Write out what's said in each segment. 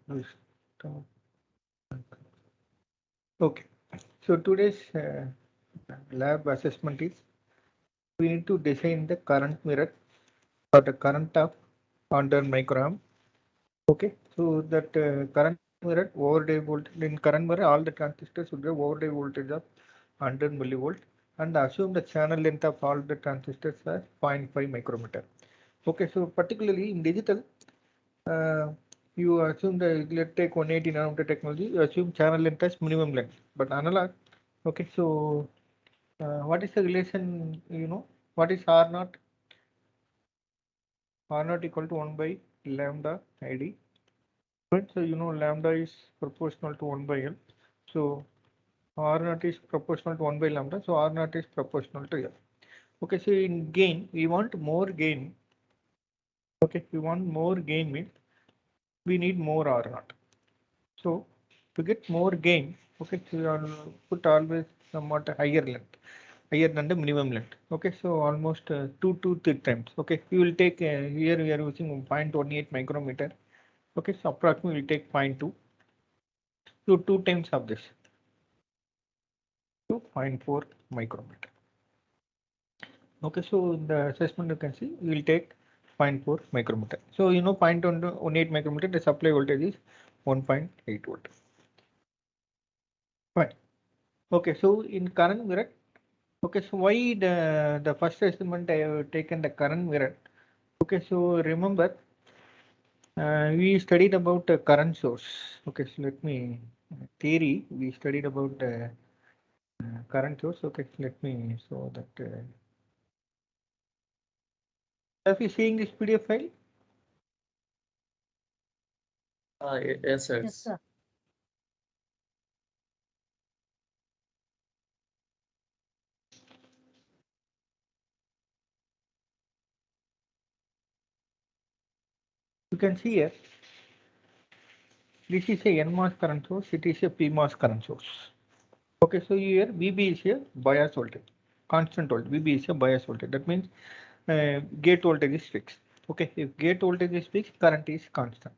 Stop. Okay, so today's lab assessment is we need to design the current mirror or the current of 100 microamp. Okay, so that current mirror overday voltage in current mirror, all the transistors would have overday voltage of 100 millivolt and assume the channel length of all the transistors as 0.5 micrometer. Okay, so particularly in digital, uh, you assume the let's take 180 nanometer technology, you assume channel length as minimum length, but analog. Okay, so what is the relation? What is R naught? R naught equal to 1 by lambda ID. Right, so lambda is proportional to 1 by L. So R naught is proportional to 1 by lambda. So R naught is proportional to L. Okay, so in gain, we want more gain. Okay, we want more gain means we need more R naught. So to get more gain, okay, so I'll put always somewhat higher length, higher than the minimum length. Okay, so almost 2 to 3 times. Okay, we will take here we are using 0.18 micrometer. Okay, so approximately we take 0.2. So 2 times of this. To 0.4 micrometer. Okay, so in the assessment you can see we will take 0.4 micrometer. So 0.18 micrometer, the supply voltage is 1.8 volt. Fine. Okay, so in current mirror, okay, so why the first assessment I have taken the current mirror. Okay, so remember we studied about current source. Okay, so let me theory we studied about current source. Okay, let me show that. Have you seen this PDF file? Yes, sir. Yes, sir. You can see here, this is a NMOS current source, it is a PMOS current source. Okay, so here VB is a bias voltage, constant voltage. VB is a bias voltage. That means gate voltage is fixed. Okay, if gate voltage is fixed, current is constant.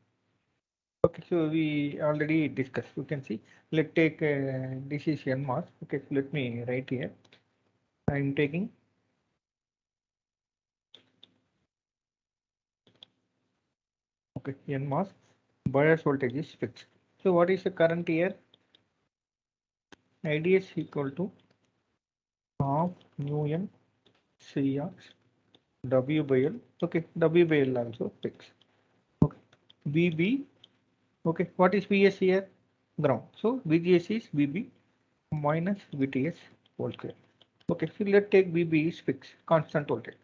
Okay, so we already discussed. You can see, let's take this is NMOS. Okay, so let me write here. I am taking okay NMOS bias voltage is fixed. So what is the current here? IDS equal to half mu n CR W by L. Okay, W by L also fixed. Okay, VB. Okay, what is VS here? Ground. So VGS is VB minus VTS voltage. Okay, so let's take VB is fixed, constant voltage.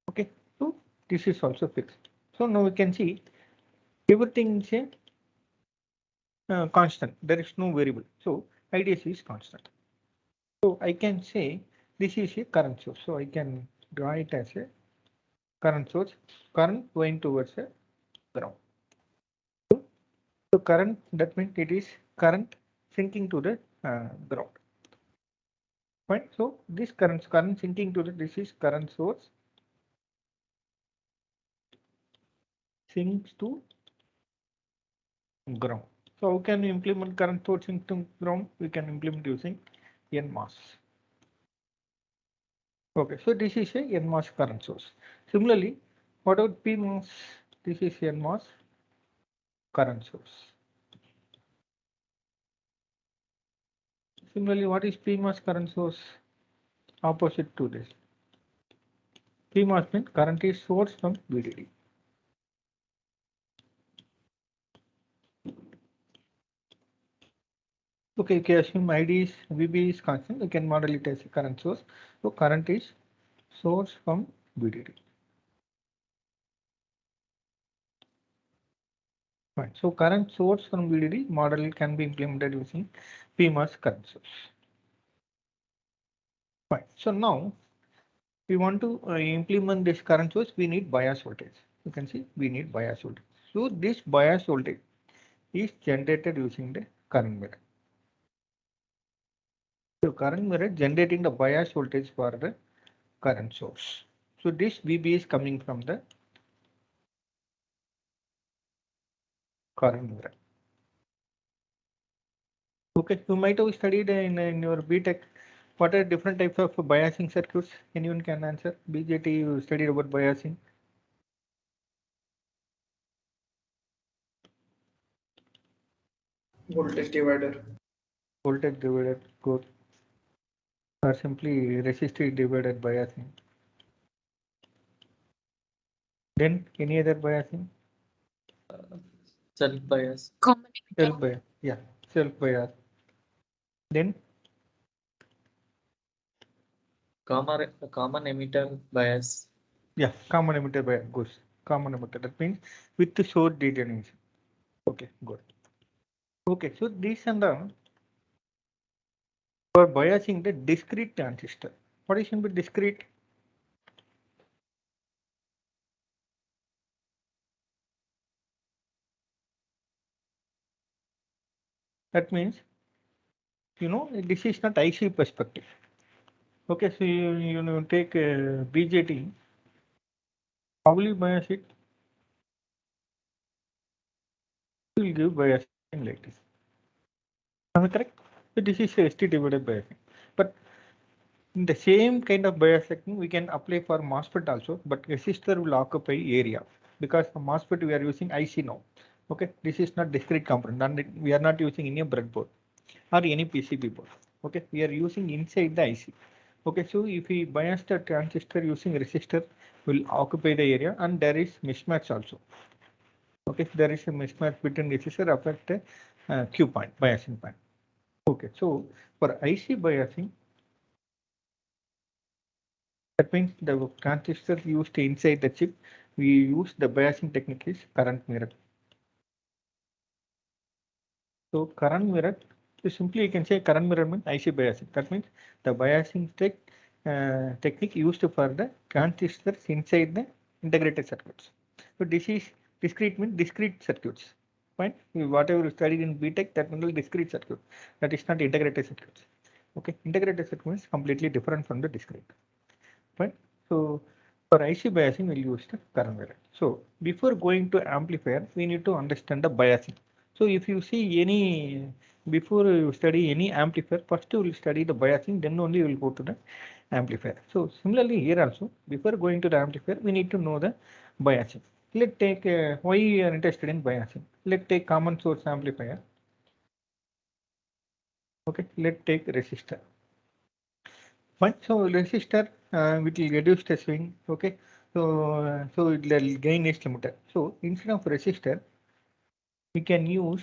Okay, so this is also fixed. So now we can see everything is a constant. There is no variable. So IDS is constant. So I can say this is a current source. So I can draw it as a current source, current going towards a ground. So current, that means it is current sinking to the ground. Fine. So this current sinking to the, this is current source sinks to ground. So how can we implement current source into ground? We can implement using NMOS. Okay, so this is a NMOS current source. Similarly, what about PMOS? This is NMOS current source. Similarly, what is PMOS current source? Opposite to this. PMOS means current is source from VDD. Okay, okay, assume ID is VB is constant, you can model it as a current source. So current is source from VDD. Fine. So current source from VDD model can be implemented using PMOS current source. Fine. So now we want to implement this current source, we need bias voltage. You can see we need bias voltage. So this bias voltage is generated using the current mirror. So current mirror generating the bias voltage for the current source. So this VB is coming from the current mirror. Okay, you might have studied in your BTech what are different types of biasing circuits. Anyone can answer? BJT, you studied about biasing. Voltage divider. Voltage divided, good. Or simply resistive divided biasing. Then any other biasing? Self bias. Self bias, yeah, self bias. Then Common emitter bias. yeah, common emitter bias goes. Common emitter, that means with the source determination. Okay, good. Okay, so these and the for biasing the discrete transistor. What is meant by discrete? That means, you know, this is not IC perspective. Okay, so you know, take BJT, how will you bias it? You will give biasing like this. Am I correct? So this is ST divided biasing. But in the same kind of biasing, we can apply for MOSFET also, but resistor will occupy area because for MOSFET we are using IC now. Okay, this is not discrete component, and we are not using any breadboard or any PCB board. Okay, we are using inside the IC. Okay, so if we bias the transistor using resistor, will occupy the area, and there is mismatch also. Okay, there is a mismatch between resistor affect the Q point, biasing point. Okay, so for IC biasing, that means the transistor used inside the chip, we use the biasing technique is current mirror. So current mirror, so simply you can say current mirror means IC biasing. That means the biasing technique used for the transistors inside the integrated circuits. So this is discrete means discrete circuits. Fine. Whatever you studied in BTech, that means discrete circuit. That is not integrated circuits. Okay, integrated circuit means completely different from the discrete. Fine. So for IC biasing, we'll use the current mirror. So before going to amplifier, we need to understand the biasing. So if you see any, before you study any amplifier, first you will study the biasing, then only you will go to the amplifier. So similarly here also, before going to the amplifier, we need to know the biasing. Let's take, why you are interested in biasing. Let's take common source amplifier. Okay, let's take resistor. Fine. So resistor, which will reduce the swing. Okay. So it will gain is limited. So instead of resistor, we can use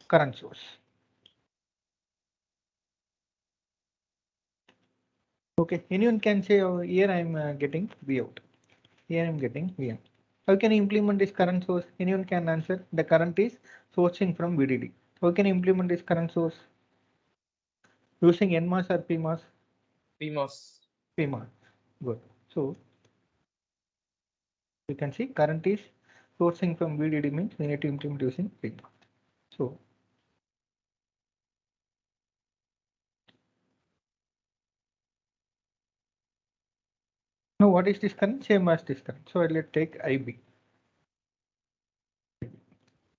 current source. Okay. Anyone can say, oh, here I am getting V out. Here I am getting Vn. How can you implement this current source? Anyone can answer. The current is sourcing from VDD. How can you implement this current source? Using NMOS or PMOS? PMOS. PMOS. Good. So you can see current is sourcing from VDD means we need to implement using PMOS. So now what is this current? Same as this current. So let's take IB.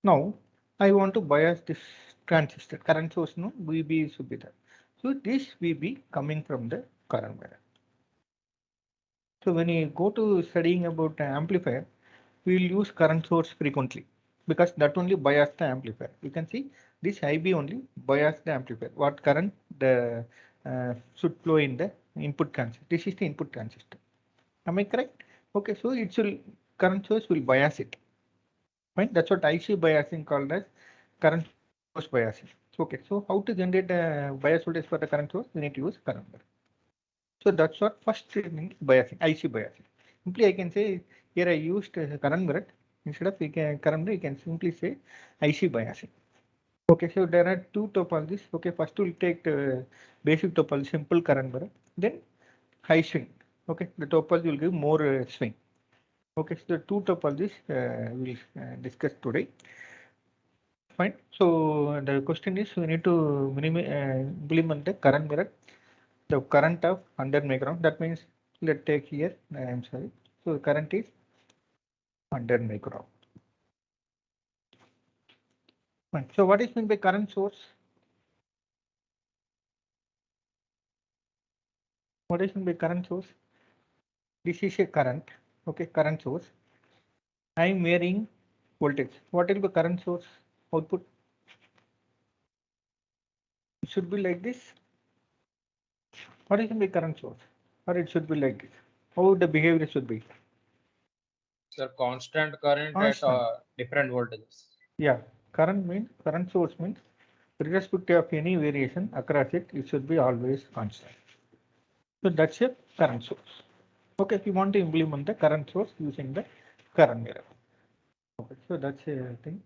Now I want to bias this transistor. Current source, no, VB should be there. So this VB coming from the current mirror. So when you go to studying about amplifier, we will use current source frequently because that only bias the amplifier. You can see this IB only bias the amplifier. What current the should flow in the input transistor. This is the input transistor. Am I correct? Okay, so it will current source will bias it. Fine, that's what IC biasing called as current source biasing. Okay, so how to generate a bias voltage for the current source? We need to use current mirror. So that's what first thing biasing, IC biasing. Simply I can say here I used current mirror instead of current mirror. You can simply say IC biasing. Okay, so there are two topologies. Okay, first we'll take the basic topology, simple current mirror, then high swing. Okay, the topology will give more swing. Okay, so the two topologies we'll discuss today. Fine. So the question is we need to implement the current mirror, the current of 100 micron. That means let's take here. I'm sorry. So the current is 100 micron. Fine. So what is meant by current source? What is meant by current source? This is a current, okay, current source. I am varying voltage. What will be current source output? It should be like this. What is the current source? Or it should be like this. How the behavior should be? Sir, constant current Constant. at different voltages. Yeah, current source means irrespective of any variation across it, it should be always constant. So that's a current source. Okay, if you want to implement the current source using the current mirror. Okay, so that's a thing.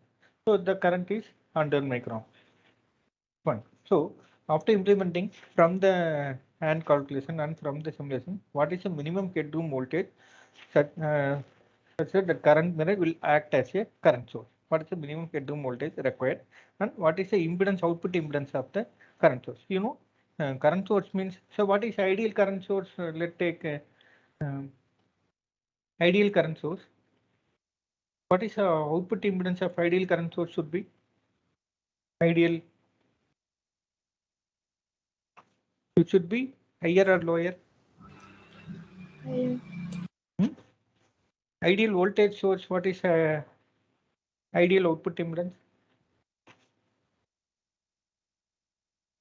So the current is 100 micron. Fine. So after implementing from the hand calculation and from the simulation, what is the minimum headroom voltage such that the current mirror will act as a current source? What is the minimum headroom voltage required, and what is the impedance, output impedance of the current source? You know, current source means, so what is ideal current source? Let's take um, ideal current source. What is the output impedance of ideal current source should be? Ideal, it should be higher or lower? Higher. Ideal voltage source, what is ideal output impedance?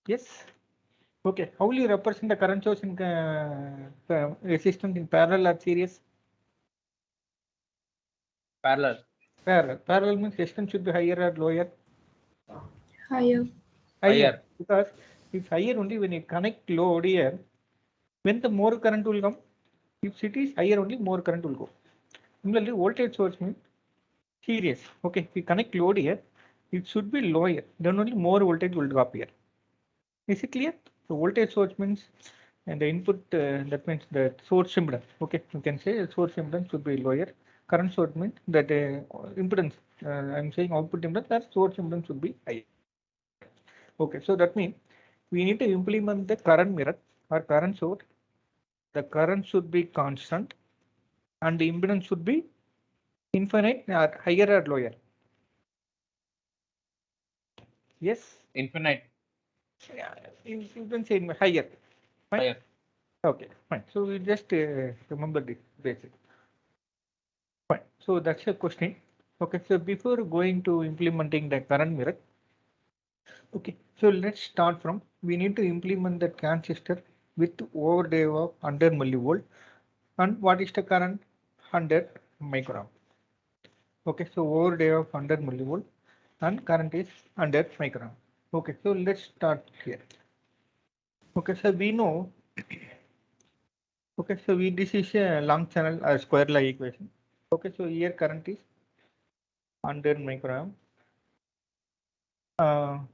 Yes. Okay. How will you represent the current source in resistance in parallel or series? Parallel. Parallel. Parallel means resistance should be higher or lower? Higher. Higher. Because it's higher only when you connect load here. When the more current will come? If it is higher only, more current will go. Similarly, voltage source means series. Okay. If we connect load here, it should be lower. Then only more voltage will drop here. Is it clear? So voltage source means, and the input, that means the source impedance. Okay, you can say source impedance should be lower. Current source means that impedance. I'm saying output impedance, that source impedance should be higher. Okay, so that means we need to implement the current mirror or current source. The current should be constant, and the impedance should be infinite or higher or lower. Yes. Infinite. Yeah, you can say higher. Fine. Higher. Okay, fine. So we just remember this basic. Fine. So that's a question. Okay. So before going to implementing the current mirror, okay. So let's start from, we need to implement the transistor with overdrive of 100 millivolt, and what is the current? 100 microamp. Okay. So overdrive of 100 millivolt and current is 100 microamp. Okay. So let's start here. Okay. So we know. Okay. So this is a long channel square law equation. Okay. So here current is 100 microamp.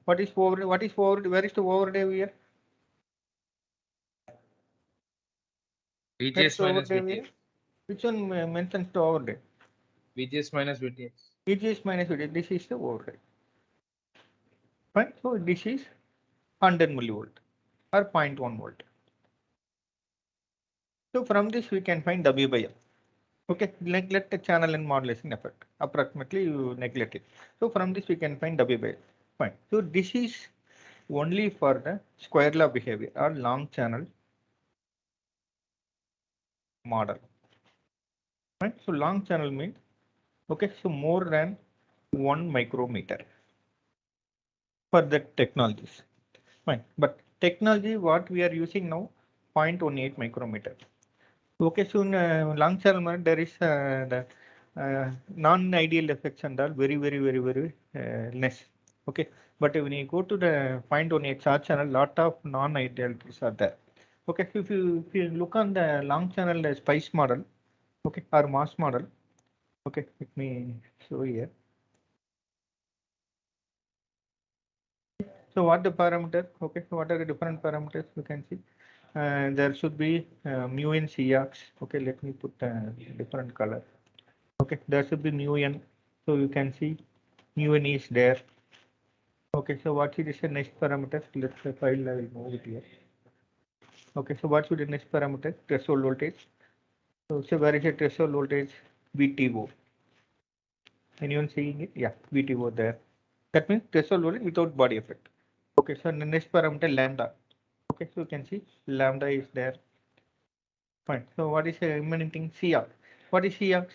What is over? What is over? Where is the overdrive here? Where is VGS the minus overdrive here? VTS. Which one mentions the overdrive? VGS minus VTS. VGS minus VTS. This is the overdrive. Fine. So this is 100 millivolt or 0.1 volt. So from this we can find W by L. Okay, neglect the channel and modulation effect. Approximately you neglect it. So from this we can find W by L. Fine. So this is only for the square law behavior or long channel model. Right? So long channel means, okay, so more than 1 micrometer for the technologies. Fine. But technology what we are using now, 0.18 micrometer. Okay, so in long channel model there is the non-ideal effects and all very less. Okay, but when you go to the 0.18 short channel, lot of non-idealities are there. Okay, so if you look on the long channel SPICE model, okay, or MOS model, okay, let me show here. So what the parameter? Okay, so what are the different parameters you can see? There should be mu n Cox. Okay, let me put different color. Okay, there should be mu n. So you can see mu n is there. Okay, so what is the next parameter? Let's say file I will move it here. Okay, so what should the next parameter? Threshold voltage. So where is the threshold voltage? VTO. Anyone seeing it? Yeah, VTO there. That means threshold voltage without body effect. Okay, so the next parameter lambda. Okay, so you can see lambda is there. Fine. So what is the remaining thing? Cox. What is Cox?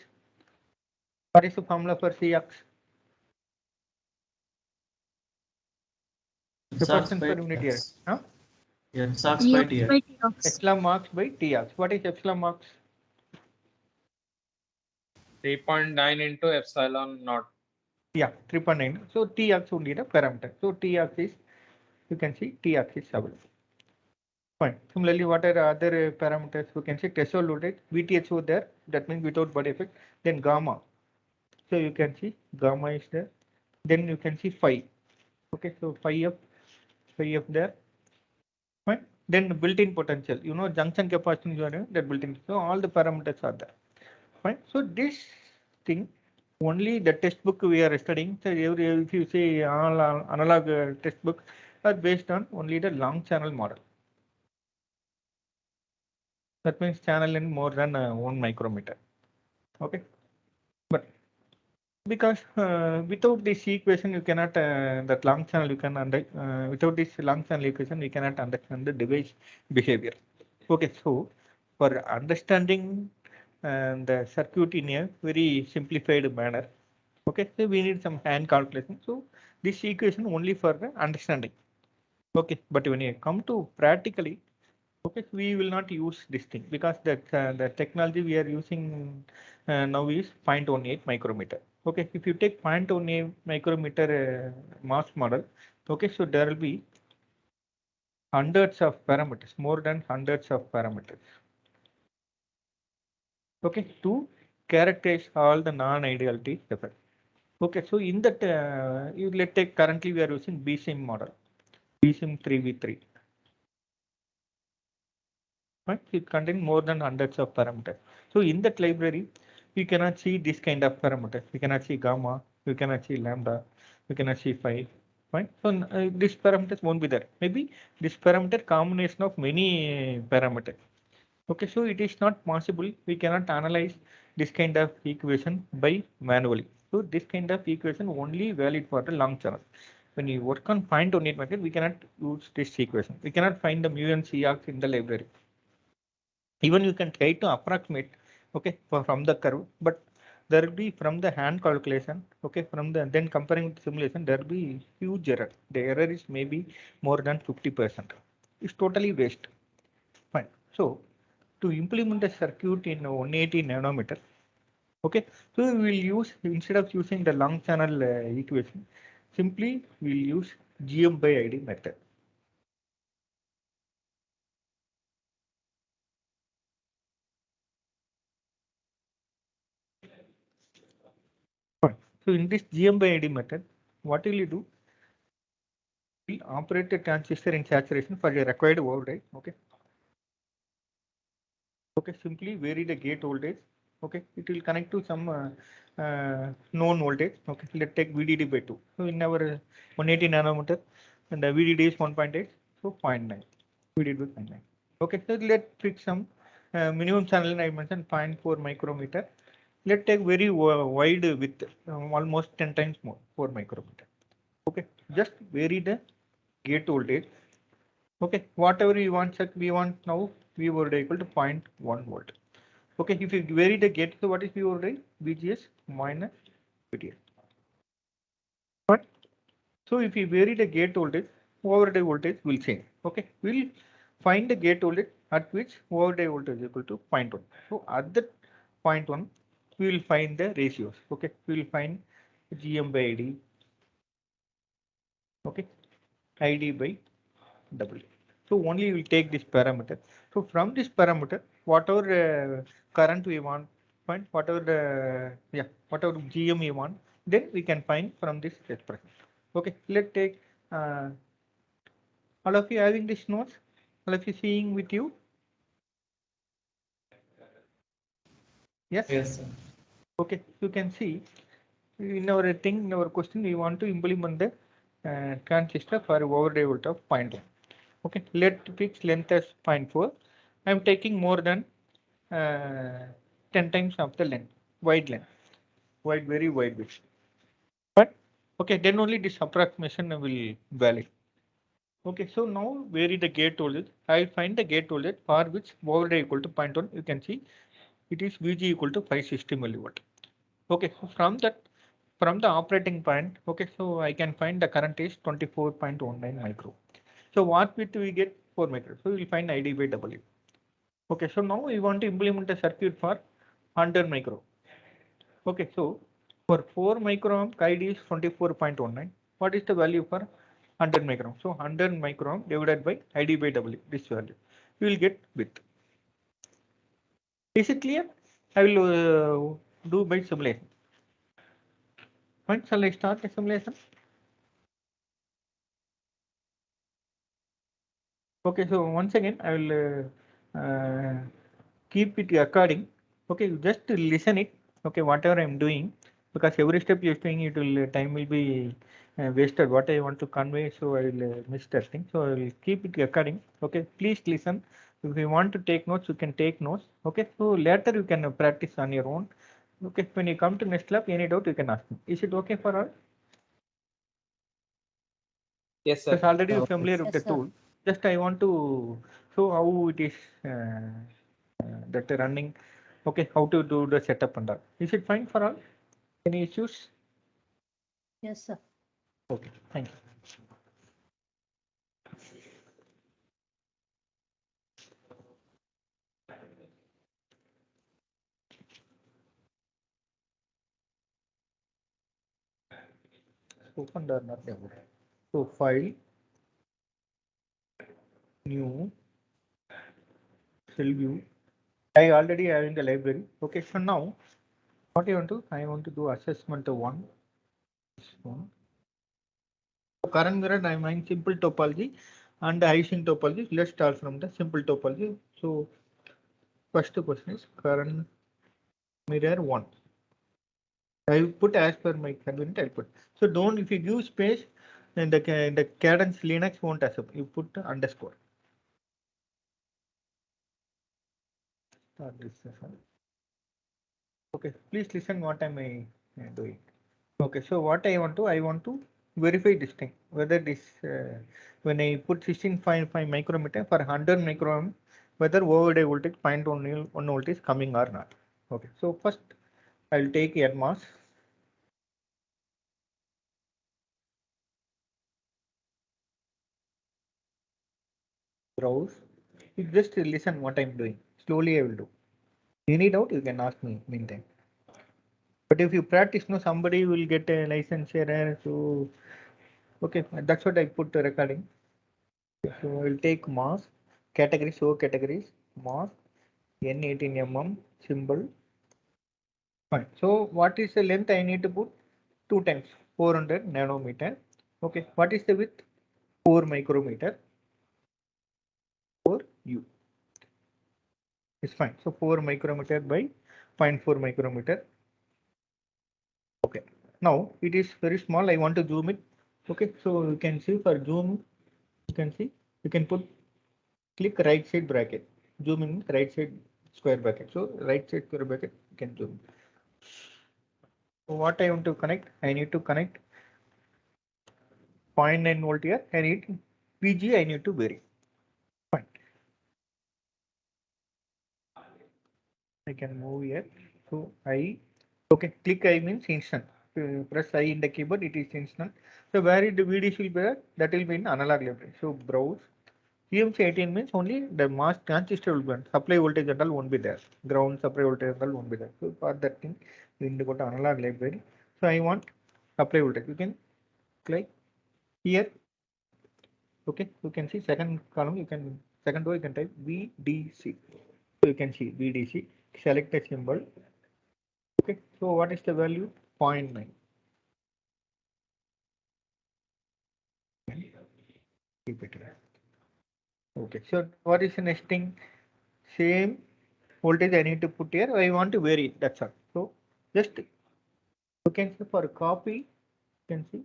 What is the formula for Cox? The Sox person by per unit here. TX. Huh? Yeah, Sox by Ux TX. by Tx. Epsilon marks by Tx. What is epsilon marks? 3.9 into epsilon naught. Yeah, 3.9. So Tx only the parameter. So Tx is, you can see Tx is available. Fine. Similarly, what are the other parameters? You can see threshold voltage, VTH over there. That means without body effect. Then gamma. So you can see gamma is there. Then you can see phi. Okay, so phi f there. Fine. Then built-in potential. You know, junction capacitance you are doing, that built-in. So all the parameters are there. Fine. So this thing only the textbook we are studying. So if you say all analog textbook are based on only the long channel model. That means channel in more than 1 micrometer. Okay, but because without this equation you cannot that long channel you can without this long channel equation we cannot understand the device behavior. Okay, so for understanding the circuit in a very simplified manner, okay, so we need some hand calculation. So this equation only for the understanding. Okay, but when you come to practically, okay, we will not use this thing because the technology we are using now is 0.18 micrometer. Okay, if you take 0.18 micrometer mass model, okay, so there will be hundreds of parameters, more than hundreds of parameters. Okay, to characterize all the non-ideality effect. Okay, so in that, let's take currently we are using BSIM model, BSIM 3v3. Right? It contains more than hundreds of parameters. So in that library, we cannot see this kind of parameters. We cannot see gamma, we cannot see lambda, we cannot see phi. Right? So these parameters won't be there. Maybe this parameter combination of many parameters. Okay, so it is not possible. We cannot analyze this kind of equation by manually. So this kind of equation only valid for the long channel. When you work on 0.18 method, we cannot use this equation. We cannot find the mu and Cox in the library. Even you can try to approximate, okay, from the curve, but there will be from the hand calculation, okay, from the then comparing with simulation, there will be huge error. The error is maybe more than 50%. It's totally waste. Fine. So to implement the circuit in 180 nanometer, okay, so we will use, instead of using the long channel equation, simply we'll use GM by ID method. Fine. So in this GM by ID method, what will you do? Will operate the transistor in saturation for the required voltage. Okay. Okay, simply vary the gate voltage. Okay, it will connect to some known voltage. Okay, let's take VDD by 2. So in our 180 nanometer, and the VDD is 1.8, so 0.9. VDD is 0.9. Okay, so let's fix some minimum channel I mentioned 0.4 micrometer. Let's take very wide width, almost 10 times more, 4 micrometer. Okay, just vary the gate voltage. Okay, whatever we want, check we want now V voltage equal to 0.1 volt. Okay, if you vary the gate, so what is V voltage? VGS minus VDS. But so if you vary the gate voltage, override voltage will change. Okay, we'll find the gate voltage at which override voltage is equal to 0.1. So at that 0.1, we will find the ratios. Okay, we will find GM by ID. Okay, ID by W. So only we will take this parameter. So from this parameter, whatever current we want, find whatever whatever GM we want, then we can find from this expression. Okay, let's take all of you having this notes, all of you seeing with you. Yes. Yes, sir. Okay, you can see in our thing, in our question, we want to implement the transistor for override voltage of 0.1. Okay, let fix length as 0.4. I am taking more than 10 times of the length, wide length, very wide width. But Okay, then only this approximation will valid. Okay, so now where is the gate voltage? I will find the gate voltage for which overlay equal to 0.1. You can see it is VG equal to 560 milliwatt. Okay, so from the operating point, okay, so I can find the current is 24.19 micro. So what width we get 4 micro. So we will find ID by W. Okay, so now we want to implement a circuit for 100 micro. Okay, so for 4 micro ID is 24.19. What is the value for 100 micron? So 100 micron divided by ID by W, this value. You will get width. Is it clear? I will do by simulation. When shall I start the simulation? Okay, so once again, I will keep it according. Okay, just listen it. Okay, whatever I am doing, because every step you are doing, it will time will be wasted. What I want to convey, so I will miss that thing. So I will keep it according. Okay, please listen. If you want to take notes, you can take notes. Okay, so later you can practice on your own. Okay, when you come to next lab, any doubt you can ask me. Is it okay for all? Yes, sir. Because already you're Okay. familiar with the tool. Just I want to show how it is that running. Okay, how to do the setup and all. Is it fine for all? Any issues? Yes, sir. Okay, thank you. Open or not able. So file, new, cell view. I already have in the library. Okay, so now what I want to? I want to do assessment one. This one. So current mirror I mind simple topology and Ising topology. Let's start from the simple topology. So first question is current mirror one. I will put as per my convenience. I'll put. So don't, if you give space, then the Cadence Linux won't accept. You put underscore. Start this session. Okay, please listen what am I doing. Okay, so what I want to verify this thing whether this when I put 16.5 micrometer for 100 micrometer, whether overlay voltage 0.1 volt is coming or not. Okay, so first I will take NMOS. Browse. You just listen what I'm doing. Slowly I will do. Any doubt you can ask me meantime. But if you practice, no, somebody will get a license error. So okay, that's what I put the recording. So I will take mass categories. So categories mass N18 mm symbol. Fine. So what is the length I need to put? 2 times 400 nanometer. Okay. What is the width? 4 micrometer. 4 U. It's fine. So 4 micrometer by 0.4 micrometer. Okay. Now it is very small. I want to zoom it. Okay. So you can see for zoom, you can see you can put click right side bracket. Zoom in right side square bracket. So right side square bracket you can zoom. So what I want to connect? I need to connect 0.9 volt here. I need VG. I need to vary. Fine. I can move here. So okay, click I means instant. Press I in the keyboard, it is instant. So where it the VDC will be there, that will be in analog library. So browse. CMC 18 means only the mass transistor will be on. Supply voltage and all won't be there. Ground supply voltage and all won't be there. So for that thing, we need to go to analog library. So I want supply voltage. You can click here. Okay, you can see second column. You can second row. You can type VDC. So you can see VDC. Select the symbol. Okay, so what is the value? 0.9. Keep it there. Okay, so what is the next thing? Same voltage I need to put here. I want to vary it. That's all. So just you can see for copy, you can see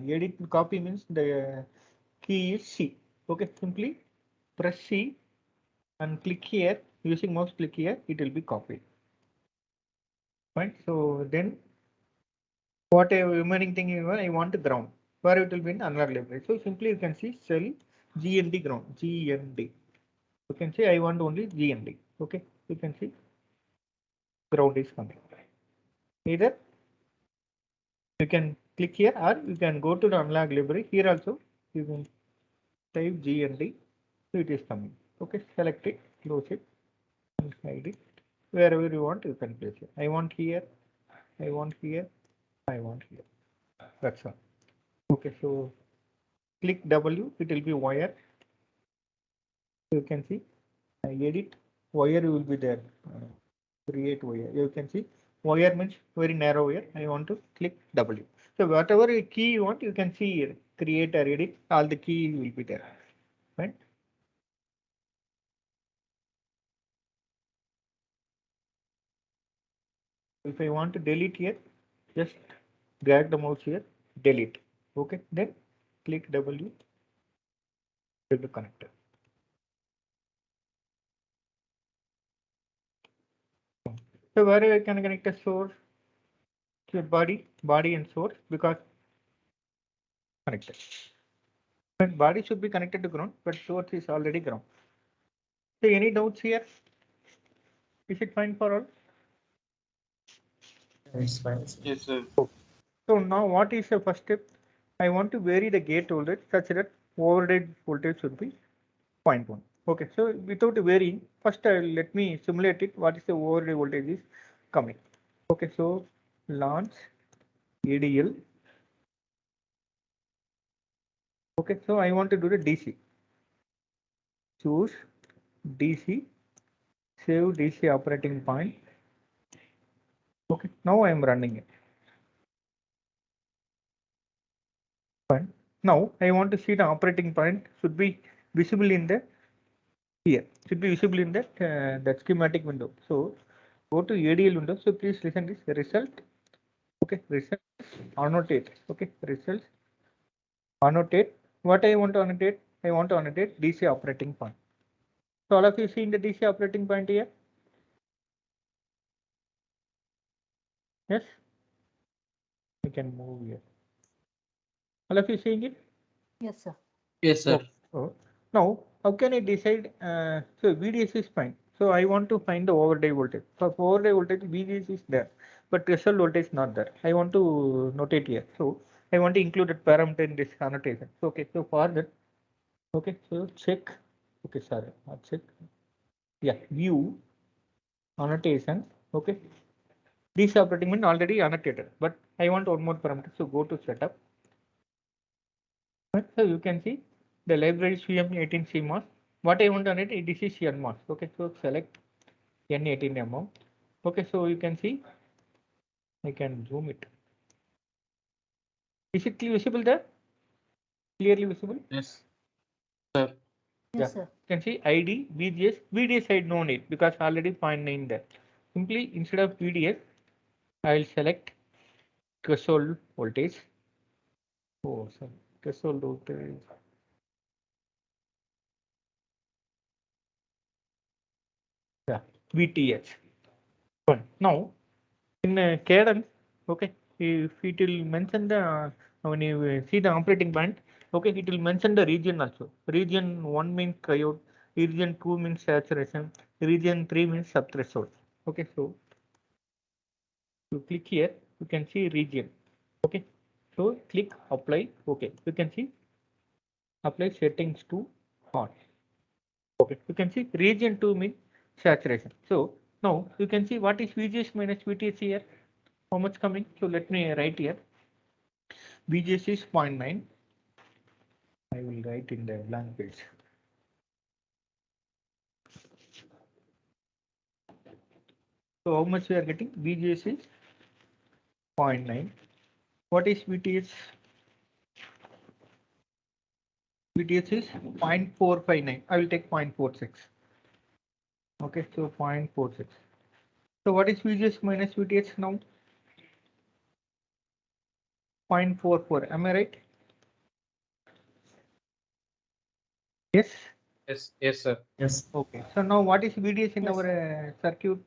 edit copy means the key is C. Okay, simply press C and click here using mouse click here. It will be copied. Fine. So then what a remaining thing is I want to ground, where it will be in analog library. So simply you can see cell GND ground, GND. You can say I want only GND. Okay, you can see ground is coming. Either you can click here or you can go to the analog library. Here also you can type GND. So it is coming. Okay, select it, close it, and hide it. Wherever you want, you can place it. I want here, I want here, I want here. That's all. Okay, so click W, it will be wire. You can see I edit wire will be there. Create wire. You can see wire means very narrow wire. I want to click W. So whatever key you want, you can see here. Create or edit. All the key will be there. Right? If I want to delete here, just drag the mouse here, delete. Okay. Then click W to the connector. So where I can connect a source to body and source because connected. But body should be connected to ground, but source is already ground. So any doubts here? Is it fine for all? It's fine. Yes, sir. So now what is the first step? I want to vary the gate voltage such that override voltage should be 0.1. Okay, so without varying, first let me simulate it. What is the override voltage is coming? Okay, so launch ADL. Okay, so I want to do the DC. Choose DC, save DC operating point. Okay, now I am running it. Fine. Now I want to see the operating point should be visible in the here. Should be visible in that schematic window. So go to ADL window. So please listen this result. Okay, results annotate. Okay, results annotate. What I want to annotate? I want to annotate DC operating point. So all of you see in the DC operating point here. Yes, we can move here. All of you seeing it? Yes, sir. Yes, sir. So now how can I decide? So VDS is fine. So I want to find the override voltage. For override voltage, VDS is there, but threshold voltage is not there. I want to notate here. So I want to include that parameter in this annotation. So, okay, so for that, okay, so check. Okay, sorry, not check. Yeah, view annotation. Okay, this operating point already annotated, but I want one more parameter. So go to setup. Right, so you can see the library CM18 CMOS. What I want to annotate, this is CMOS. Okay, so select N18mm. Okay, so you can see I can zoom it. Is it visible there? Clearly visible? Yes, sir. Yes, sir. You can see ID, VGS. VDS I no need because already 0.9 there. Simply instead of VDS, I will select threshold voltage. Oh, sorry, threshold voltage. Yeah, VTH. Fine. Now in cadence, okay, if it will mention the when you see the operating point, okay, it will mention the region also. Region 1 means triode, region 2 means saturation, region 3 means subthreshold. Okay, so you click here, you can see region. Okay, so click apply. Okay, you can see apply settings to on. Okay, you can see region 2 means saturation. So now you can see what is VGS minus VTH here. How much coming? So let me write here. VGS is 0.9. I will write in the blank page. So how much we are getting? VGS is 0.9. What is VTH? VTH is 0.459. I will take 0.46. Okay, so 0.46. So what is VGS minus VTH now? 0.44. Am I right? Yes. Yes, yes, sir. Yes. Okay. So now what is VDS in Yes, our circuit?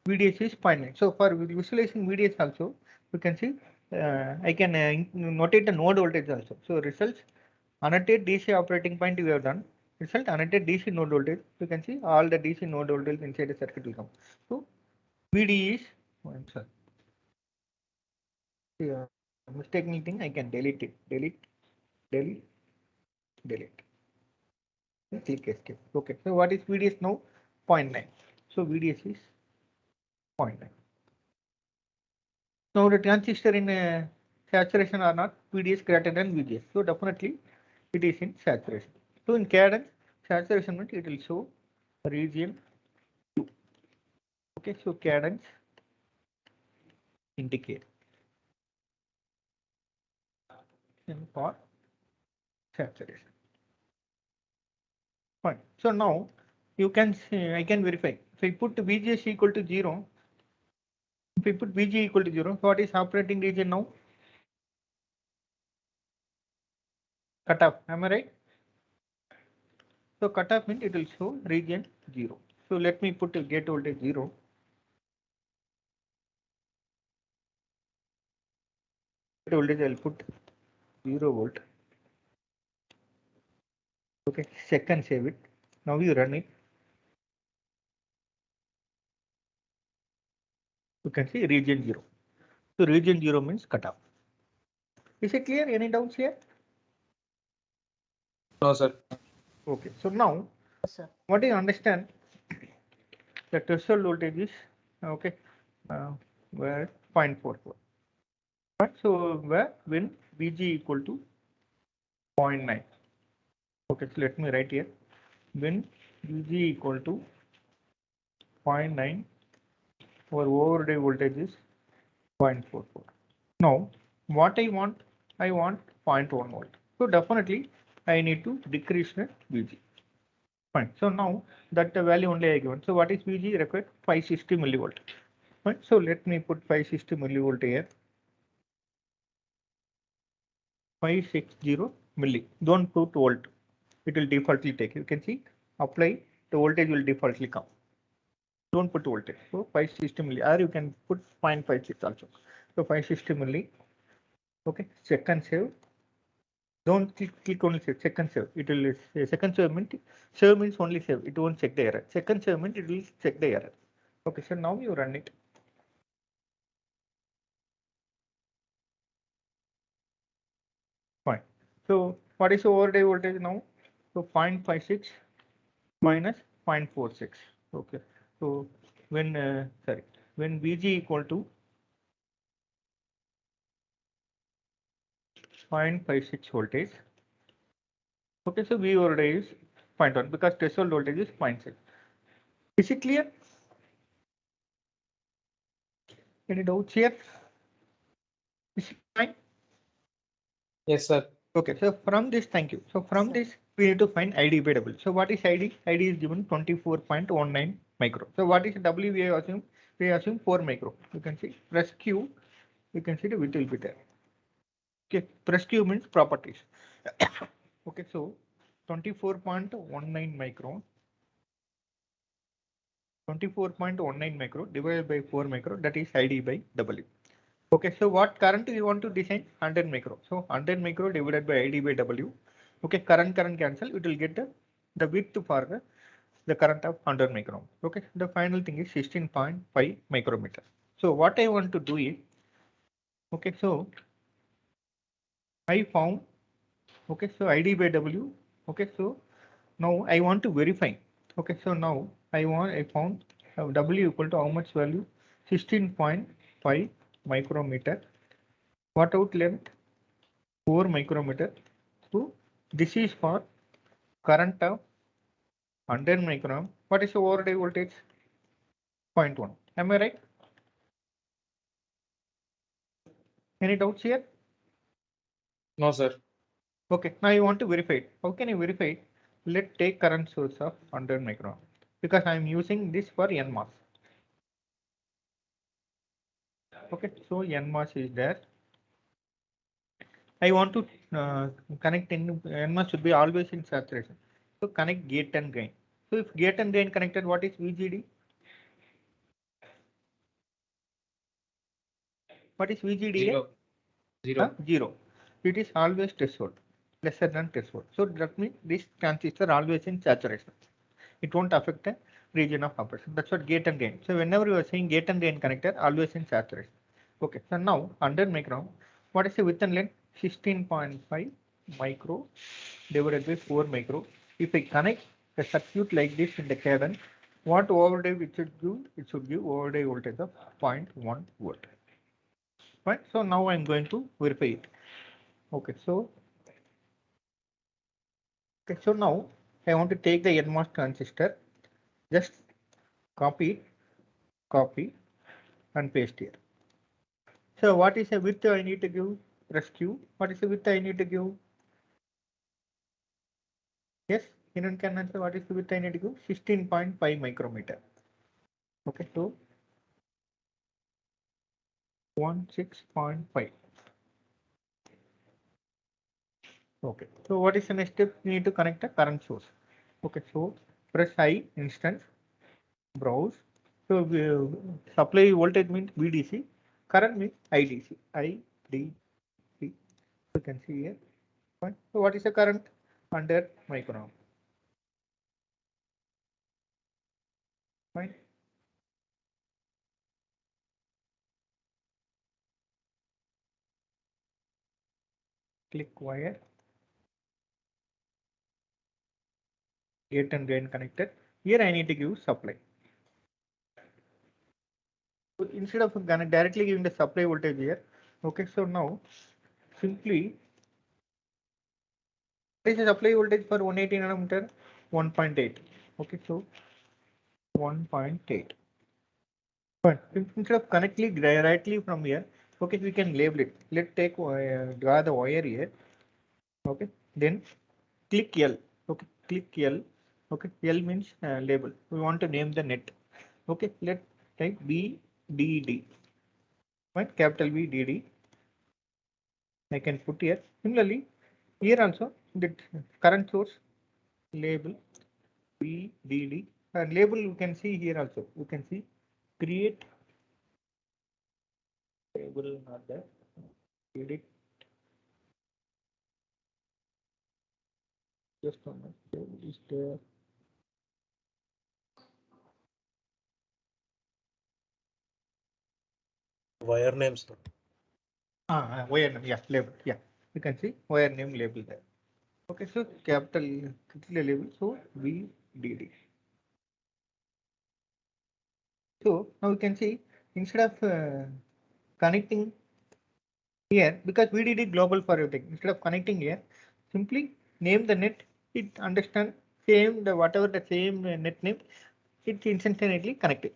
VDS is 0.9. So for visualizing VDS also, you can see I can notate the node voltage also. So results annotate DC operating point we have done. Result annotate DC node voltage. You can see all the DC node voltage inside the circuit will come. So VD is sorry. Yeah, mistaken thing I can delete it. Delete. Click escape. Okay. So what is VDS now? 0.9. So VDS is 0.9. Now the transistor in saturation or not, VDS greater than VGS. So definitely it is in saturation. So in cadence, saturation means it will show region 2. Okay, so cadence indicate for saturation. Fine. So now you can see, I can verify. If I put VGS equal to 0, if I put VG equal to 0, what is operating region now? Cutoff. Am I right? So cutoff means it will show region 0. So let me put gate voltage 0. Gate voltage I will put 0 volt. Okay, second save it. Now you run it. You can see region 0. So region 0 means cutoff. Is it clear? Any doubts here? No, sir. Okay, so now Yes, sir. what do you understand? The threshold voltage is okay, where 0.44. Right, so where when VG equal to 0.9. Okay, so let me write here. When VG equal to 0.9, our overday voltage is 0.44. Now, what I want 0.1 volt. So definitely I need to decrease the VG. Fine. So now that the value only I given. So what is VG required? 560 millivolt. Fine. So let me put 560 millivolt here. 560 milli. Don't put volt. It will defaultly take. You can see apply, the voltage will defaultly come. Don't put voltage. So 560 milli, or you can put 0.56 also. So 560 milli. Okay. Second save. Don't click only save. Second save. It will second save means only save. It won't check the error. Second save means it will check the error. Okay. So now you run it. Fine. So what is the overday voltage now? So 0.56 minus 0.46. Okay. So when when VG equal to 0.56 voltage. Okay, so V overday is 0.1 because threshold voltage is 0.6. Is it clear? Any doubts here? Is it fine? Yes, sir. Okay, so from this, thank you. So from this, we need to find ID by W. So what is ID? ID is given 24.19 micro. So what is W we assume? We assume 4 micro. You can see press Q. You can see the width will be there. Okay, press Q means properties. Okay, so 24.19 micro. 24.19 micro divided by 4 micro, that is ID by W. Okay, so what current we want to design? 100 micro. So 100 micro divided by ID by W. Okay, current cancel, it will get the width for the current of 100 micro. Okay, the final thing is 16.5 micrometer. So what I want to do is, okay, so I found, okay, so ID by W. Okay, so now I want to verify. Okay, so now I found W equal to how much value? 16.5 micrometer. What out length? 4 micrometer. So this is for current of 100 micron. What is the overday voltage? 0.1. Am I right? Any doubts here? No, sir. Okay, now you want to verify it. How can you verify it? Let's take current source of 100 micron because I am using this for NMOS. Okay, so NMOS is there. I want to connect in NMOS should be always in saturation. So connect gate and drain. So if gate and drain connected, what is VGD? What is VGDA? Zero. Zero. 0. It is always threshold, lesser than threshold. So that means this transistor always in saturation. It won't affect the region of operation. That's what gate and drain. So whenever you are saying gate and drain connector, always in saturation. Okay. So now 100 micron. What is the width and length? 16.5 micro divided by 4 micro. If I connect a circuit like this in the cadence, what overdrive it should give? It should give overdrive voltage of 0.1 volt. Right. So now I'm going to verify it. Okay. So now I want to take the NMOS transistor. Just copy and paste here. So what is the width I need to give? Press Q. What is the width I need to give? Yes, anyone can answer what is the width I need to give? 16.5 micrometer. Okay, so 16.5. Okay, so what is the next step? You need to connect a current source. Okay, so press I instance, browse. So supply voltage means VDC, current means IDC. IDC. You can see here. Fine. So what is the current? 100 micron. Fine. Click wire. Gate and drain connected. Here I need to give supply. So instead of directly giving the supply voltage here, okay, so now simply what is the supply voltage for 180 nanometer? 1.8. Okay, so 1.8. But instead of connecting directly from here, okay, we can label it. Let's take draw the wire here. Okay, then click L. Okay, click L. Okay, L means label. We want to name the net. Okay, let's type VDD. Right, capital VDD. I can put here. Similarly, here also the current source label VDD and label you can see here also. You can see create label not there. Edit just a minute. Label is there. Wire names. Wire name, yeah, label, yeah. You can see wire name label there. Okay, so capital label, so VDD. So now you can see instead of connecting here, because VDD global for everything, instead of connecting here, simply name the net. It understand same the whatever the same net name. It intrinsically connected.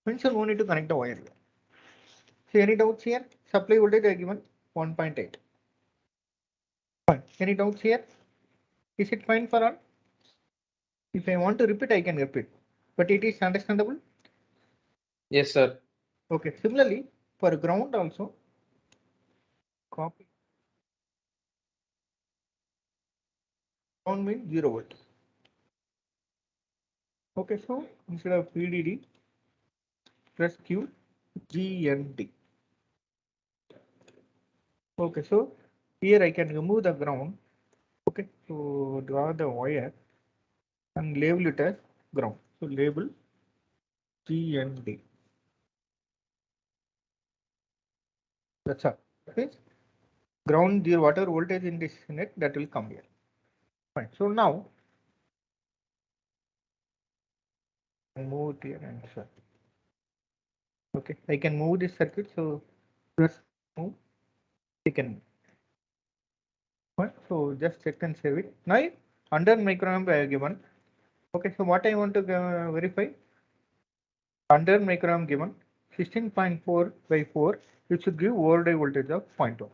Means you no need to connect the wire here. So any doubts here? Supply voltage are given 1.8. Fine. Any doubts here? Is it fine for all? If I want to repeat, I can repeat. But it is understandable? Yes, sir. Okay. Similarly, for ground also, copy. Ground means 0 volt. Okay, so instead of VDD, press Q, GND. Okay, so here I can remove the ground. Okay, so draw the wire and label it as ground. So label GND. That's all. Okay. Ground zero, whatever voltage in this net, that will come here. Fine. So now move it here and so. Okay, I can move this circuit. So press move. I can. Fine. So just check and save it. Now 100 microamp I have given. Okay, so what I want to verify? 100 microamp given 16.4 by 4. It should give overdrive voltage of 0.1.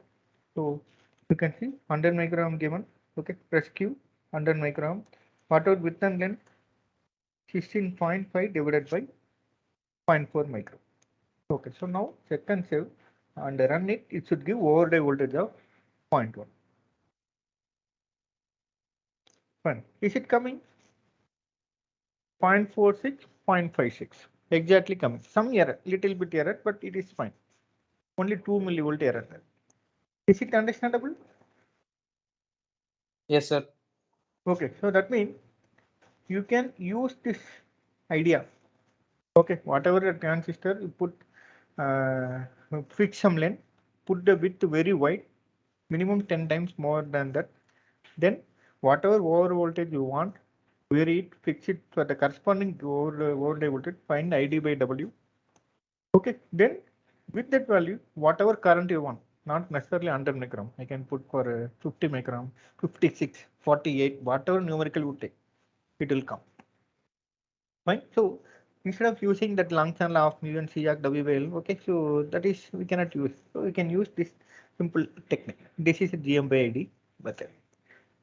So you can see 100 microamp given. Okay, press Q 100 microamp. Whatever width and length 16.5 divided by 0.4 micro. Okay, so now check and save and run it. It should give overdrive voltage of 0.1. Fine. Is it coming? 0.46, 0.56. exactly coming. Some error, little bit error, but it is fine. Only 2 millivolt error. Is it understandable? Yes, sir. Okay, so that means you can use this idea. Okay, whatever the transistor you put, fix some length, put the width very wide, minimum 10 times more than that. Then whatever over voltage you want, vary it, fix it for the corresponding to overlay voltage, find ID by W. Okay, then with that value, whatever current you want, not necessarily 100 micron, I can put for 50 micron, 56, 48, whatever numerical you take, it will come. Fine. So instead of using that long channel of mu and Ciac W by L, okay, so that is we cannot use. So we can use this simple technique. This is a GM by ID method.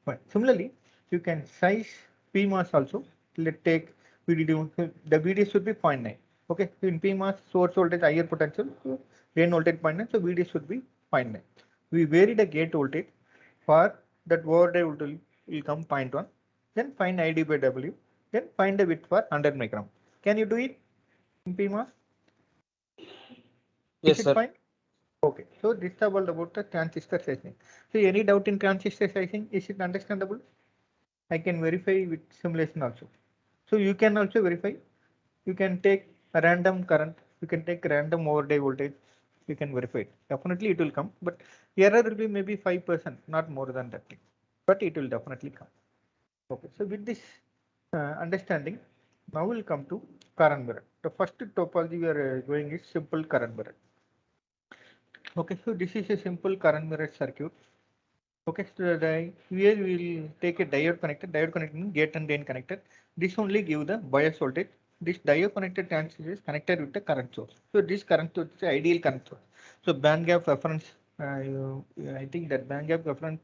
Fine. Similarly, you can size PMOS also. Let's take VDD. The VD should be 0.9. Okay, so in PMOS, source voltage higher potential, so drain voltage 0.9, so VD should be 0.9. We vary the gate voltage for that overdrive voltage will come 0.1. Then find ID by W. Then find the width for 100 micron. Can you do it in PMOS? Yes, Is it sir. fine? Okay, so this is about the transistor sizing. So any doubt in transistor sizing? Is it understandable? I can verify with simulation also. So you can also verify. You can take a random current. You can take random overday voltage. You can verify it. Definitely it will come, but error will be maybe 5%, not more than that. But it will definitely come. Okay, so with this understanding, now we'll come to current mirror. The first topology we are going is simple current mirror. Okay, so this is a simple current mirror circuit. Okay, so here we will take a diode connector. Diode connector means gate and drain connector. This only give the bias voltage. This diode connected transistor is connected with the current source. So this current source is the ideal current source. So band gap reference. I think that band gap reference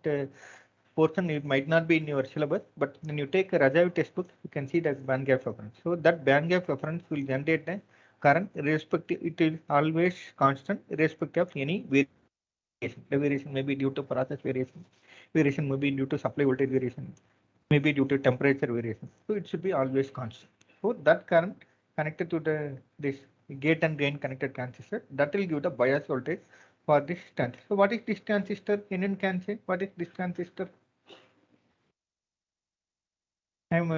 portion it might not be in your syllabus, but when you take a Rajavi textbook, you can see that band gap reference. So that band gap reference will generate the current irrespective. It is always constant irrespective of any variation. The variation may be due to process variation. Variation may be due to supply voltage variation, maybe due to temperature variation. So it should be always constant. So that current connected to this gate and drain connected transistor, that will give the bias voltage for this transistor. So what is this transistor? Anyone can say what is this transistor? I am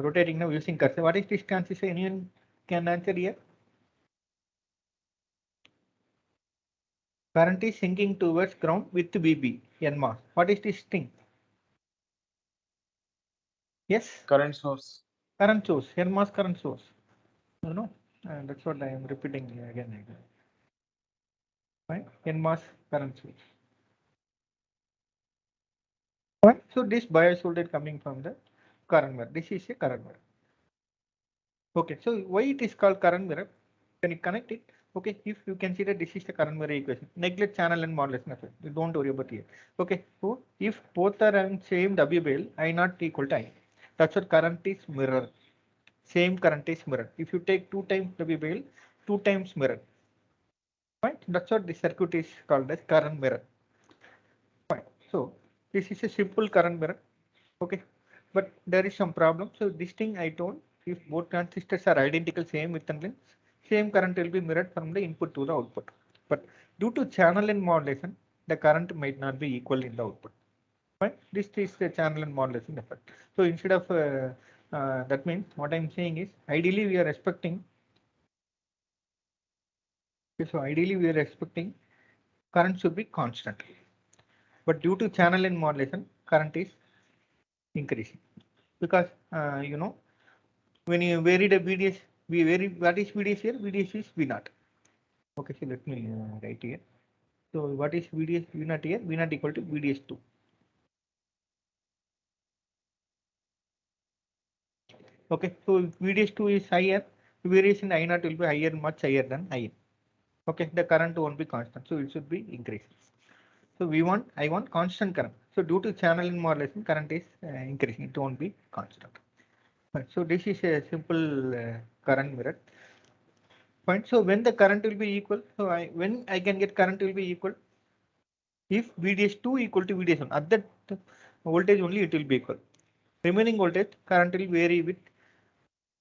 rotating now using cursor. What is this transistor? Anyone can answer here? Current is sinking towards ground with VB NMOS. What is this thing? Yes? Current source. Current source, NMOS current source. You know, that's what I am repeating again. Right? NMOS current source. Right? So this bias voltage coming from the current mirror. This is a current mirror. Okay, so why it is called current mirror? Can you connect it? Okay, if you consider this is the current mirror equation, neglect channel and modulation effect. You don't worry about it. Okay, so if both are in same W by L, I not equal to I. That's what current is mirror. Same current is mirror. If you take 2 times W by L, 2 times mirror. Right? That's what the circuit is called as current mirror. Fine. So this is a simple current mirror. Okay, but there is some problem. So this thing I told, if both transistors are identical, same width and length, same current will be mirrored from the input to the output. But due to channel and modulation, the current might not be equal in the output. Fine. This is the channel and modulation effect. So instead of that means what I'm saying is ideally we are expecting. So ideally we are expecting current should be constant. But due to channel and modulation, current is increasing because when you vary the VDS, we vary what is VDS here? VDS is V naught. Okay, so let me write here. So what is VDS V naught here? V naught equal to VDS2. Okay, so VDS2 is higher, variation I naught will be higher, much higher than IN. Okay, the current won't be constant, so it should be increasing. So I want constant current. So due to channel and modulation, current is increasing. It won't be constant. Right. So this is a simple current mirror. Fine. So when the current will be equal, so when I can get current will be equal, if VDS2 equal to VDS1, at that voltage only it will be equal. Remaining voltage current will vary with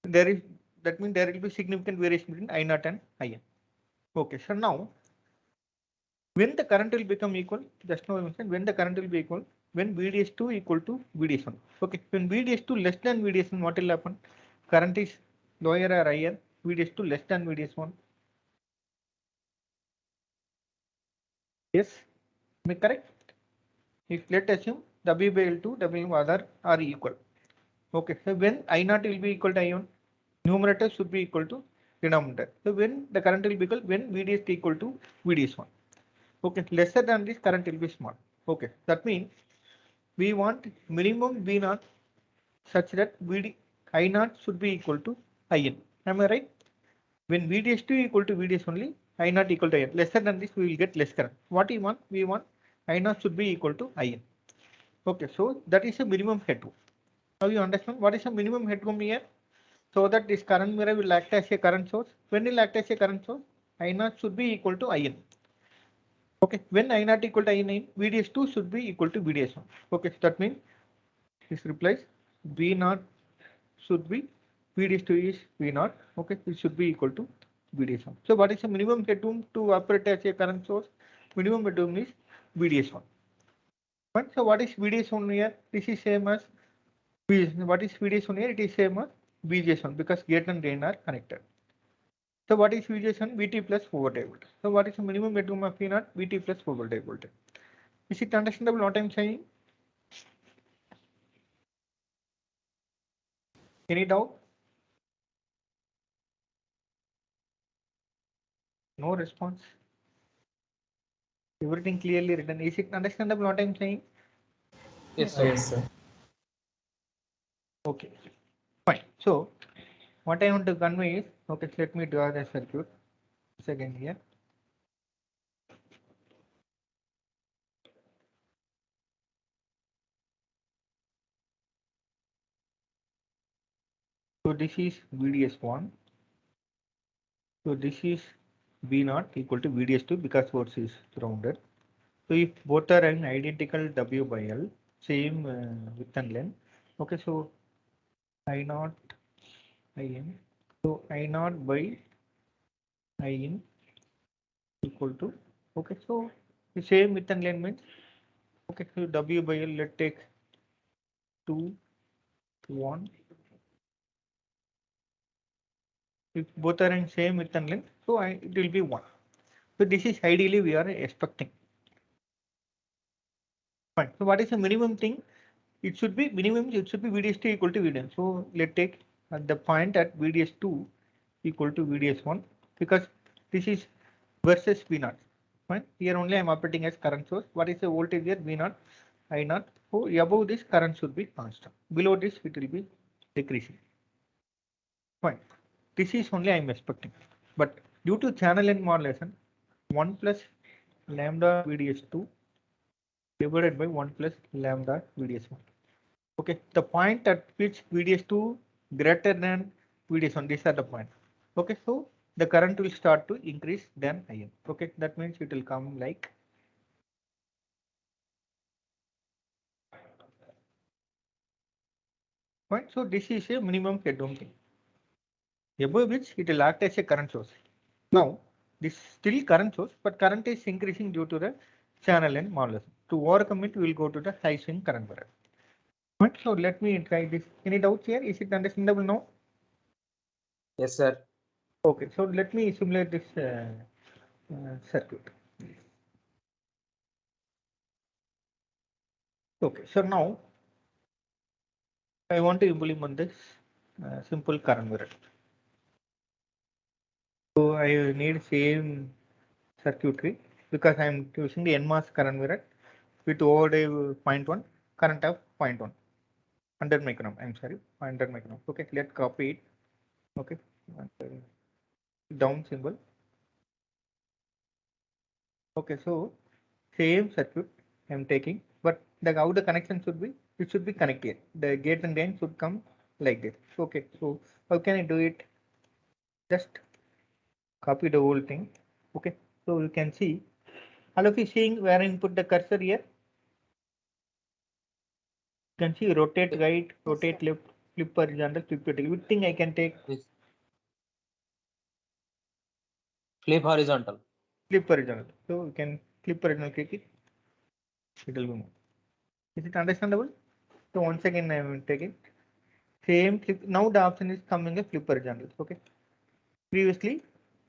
there is that means there will be significant variation between I naught and In. Okay, so now when the current will become equal, just now I mentioned when the current will be equal, when VDS2 equal to VDS1. Okay, when VDS2 less than VDS1, what will happen? Current is lower or higher, VDS2 less than VDS1. Yes, am I correct? If let's assume W by L2, W by other are equal. Okay, so when I naught will be equal to I1, numerator should be equal to denominator. So when the current will be equal, when VDS equal to VDS1. Okay, lesser than this current will be small. Okay, that means we want minimum V naught such that I naught should be equal to In. Am I right? When VDS2 equal to VDS only, I naught equal to In. Lesser than this, we will get less current. What we want? We want I naught should be equal to In. Okay, so that is a minimum headroom. Now you understand what is a minimum headroom here? So that this current mirror will act as a current source. When it will act as a current source, I naught should be equal to In. Okay, when I naught equal to In, VDS2 should be equal to VDS1. Okay, so that means this replies V naught should be VDS2 is V naught. Okay, it should be equal to VDS1. So what is the minimum headroom to operate as a current source? Minimum headroom is VDS1. But so what is VDS1 here? This is same as what is VDS1 here? It is same as VGS1 because gate and drain are connected. So what is VGS1? VT plus 4 volt. So what is the minimum headroom of V naught? VT plus 4 volt. Is it understandable what I'm saying? Any doubt? No response. Everything clearly written. Is it understandable what I'm saying? Yes, sir. Yes, sir. Okay, fine. So what I want to convey is, okay, let me draw the circuit. Second here. So this is VDS1. So this is V naught equal to VDS2 because source is grounded. So if both are in identical W by L, same width and length. Okay, so I naught In. So I naught by In equal to, okay, so the same width and length means, okay, so W by L, let's take 2, 1. If both are in same width and length, so it will be 1. So this is ideally we are expecting. Fine. So what is the minimum thing? It should be minimum. It should be VDS2 equal to VDS. So let's take the point at VDS2 equal to VDS1 because this is versus V0. Fine. Here only I am operating as current source. What is the voltage here? V0, I0. So above this current should be constant. Below this it will be decreasing. Fine. This is only I am expecting. But due to channel length modulation, 1 plus lambda VDS2 divided by 1 plus lambda VDS1. Okay, the point at which VDS2 greater than VDS1, these are the point. Okay, so the current will start to increase than IN. Okay, that means it will come like point. So this is a minimum headroom thing. Above which it will act as a current source. Now this still current source, but current is increasing due to the channel and modulus. To overcome it, we will go to the high swing current variable. Right, so let me try this. Any doubts here? Is it understandable now? Yes, sir. Okay, so let me simulate this circuit. Okay, so now I want to implement this simple current mirror. So I need same circuitry because I am using the NMOS current mirror with overdrive 0.1, current of 0.1, 100 micron. I'm sorry, 100 micron. Okay, let's copy it. Okay, down symbol. Okay, so same circuit I'm taking, but how the connection should be? It should be connected. The gate and drain should come like this. Okay, so how can I do it? Just copy the whole thing. Okay, so you can see. All of you seeing where I put the cursor here? You can see rotate right, rotate left, flip horizontal, flip vertical. Which thing I can take? Yes. Flip horizontal. Flip horizontal. So you can flip horizontal, click it. It will be moved. Is it understandable? So once again I will take it. Same flip. Now the option is coming a flip horizontal. Okay. Previously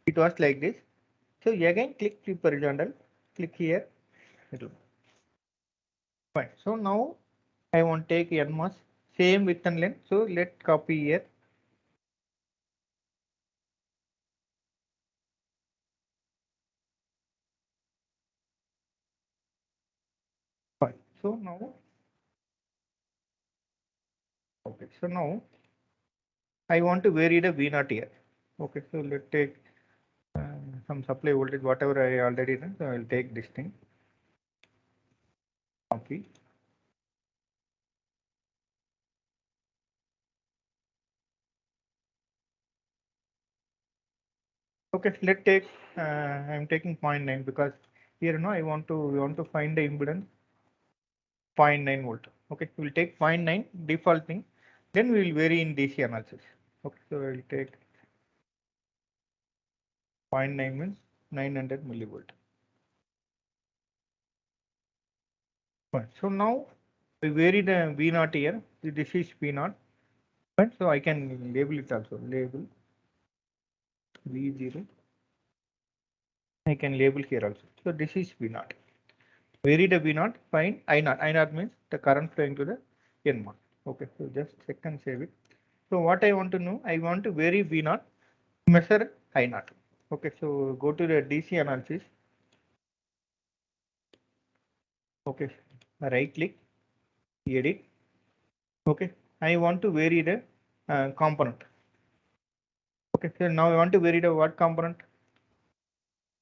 it was like this. So again click flip horizontal. Click here. It will. Fine. So now I want to take NMOS. Same width and length. So let copy here. Fine. So now. Okay. So now I want to vary the V0 here. Okay. So let's take some supply voltage, whatever I already done. So I will take this thing. Copy. Okay, let's take. I'm taking 0.9 because here now I want to find the impedance 0.9 volt. Okay, we'll take 0.9 default thing. Then we will vary in DC analysis. Okay, so I will take 0.9 means 900 millivolt. Fine. So now we vary the V0 here. This is V0. Fine. So I can label it also. Label V0. I can label here also. So this is V0. Vary the V0, find I0. I0 means the current flowing to the NMOS. Okay, so just check and save it. So what I want to know, I want to vary V0, measure I0. Okay, so go to the DC analysis. Okay, right click, edit. Okay, I want to vary the component. Okay, so now I want to vary the what component?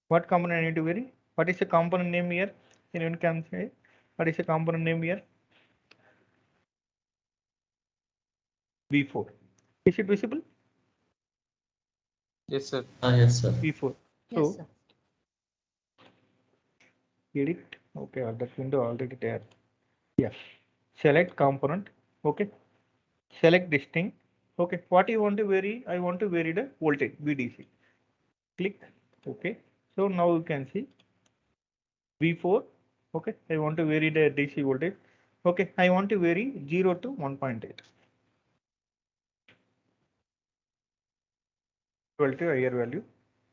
What component I need to vary? What is the component name here? Anyone can say what is the component name here? V4. Is it visible? Yes, sir. Yes, sir. V4. Yes, So sir. edit. Okay, that window already there. Yeah. Select component. Okay. Select this thing. Okay. What you want to vary? I want to vary the voltage VDC. Click. Okay. So now you can see V4. Okay. I want to vary the DC voltage. Okay. I want to vary 0 to 1.8. Equal to higher value.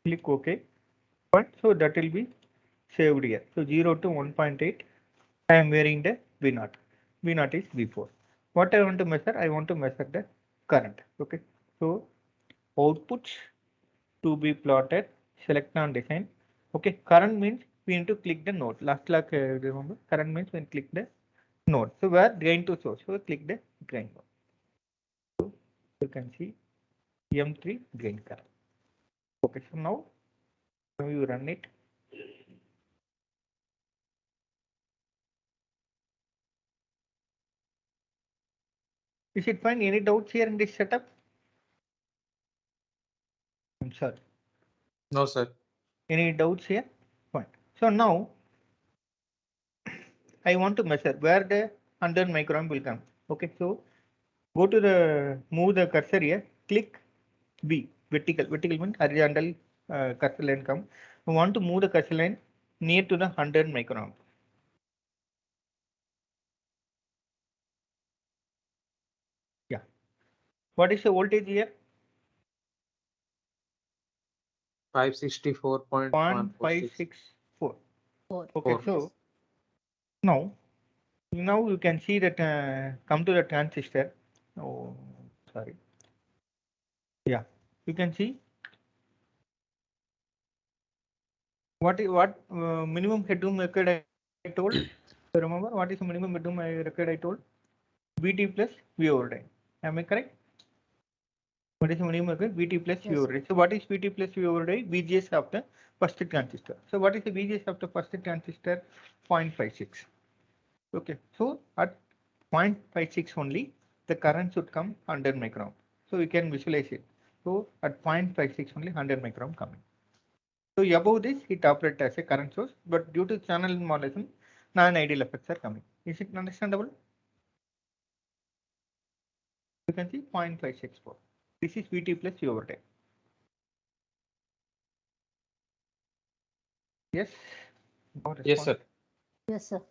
Click OK. But so that will be saved here. So 0 to 1.8. I am varying the V0. V0 is V4. What I want to measure? I want to measure the current. Okay. So outputs to be plotted. Select on design. Okay. Current means we need to click the node. Last like remember. Current means when click the node. So where drain to source. So click the drain node. So you can see M3 drain current. Okay. So now you run it. Is it fine? Any doubts here in this setup? I'm sorry. No, sir. Any doubts here? Fine. So now I want to measure where the 100 micron will come. Okay, so go to the move the cursor here, click V vertical. Vertical means horizontal cursor line come. We want to move the cursor line near to the 100 micron. Yeah. What is the voltage here? 564.146. 1564. 4. Okay, Four. so now you can see that come to the transistor. Oh, sorry. Yeah, you can see what minimum headroom required I told. So remember what is the minimum headroom I required I told? VT plus V over time. Am I correct? What is the minimum required? VT plus V Yes, over time. So what is VT plus V over time? VGS of the first transistor. So what is the VGS of the first transistor? 0.56. Okay. So at 0.56 only the current should come 100 micron. So we can visualize it. So at 0.56 only 100 micron coming. So above this, it operates as a current source, but due to channel modulation, non-ideal effects are coming. Is it understandable? You can see 0.564. This is VT plus V over time. Yes. No Yes, sir. response. Yes, sir.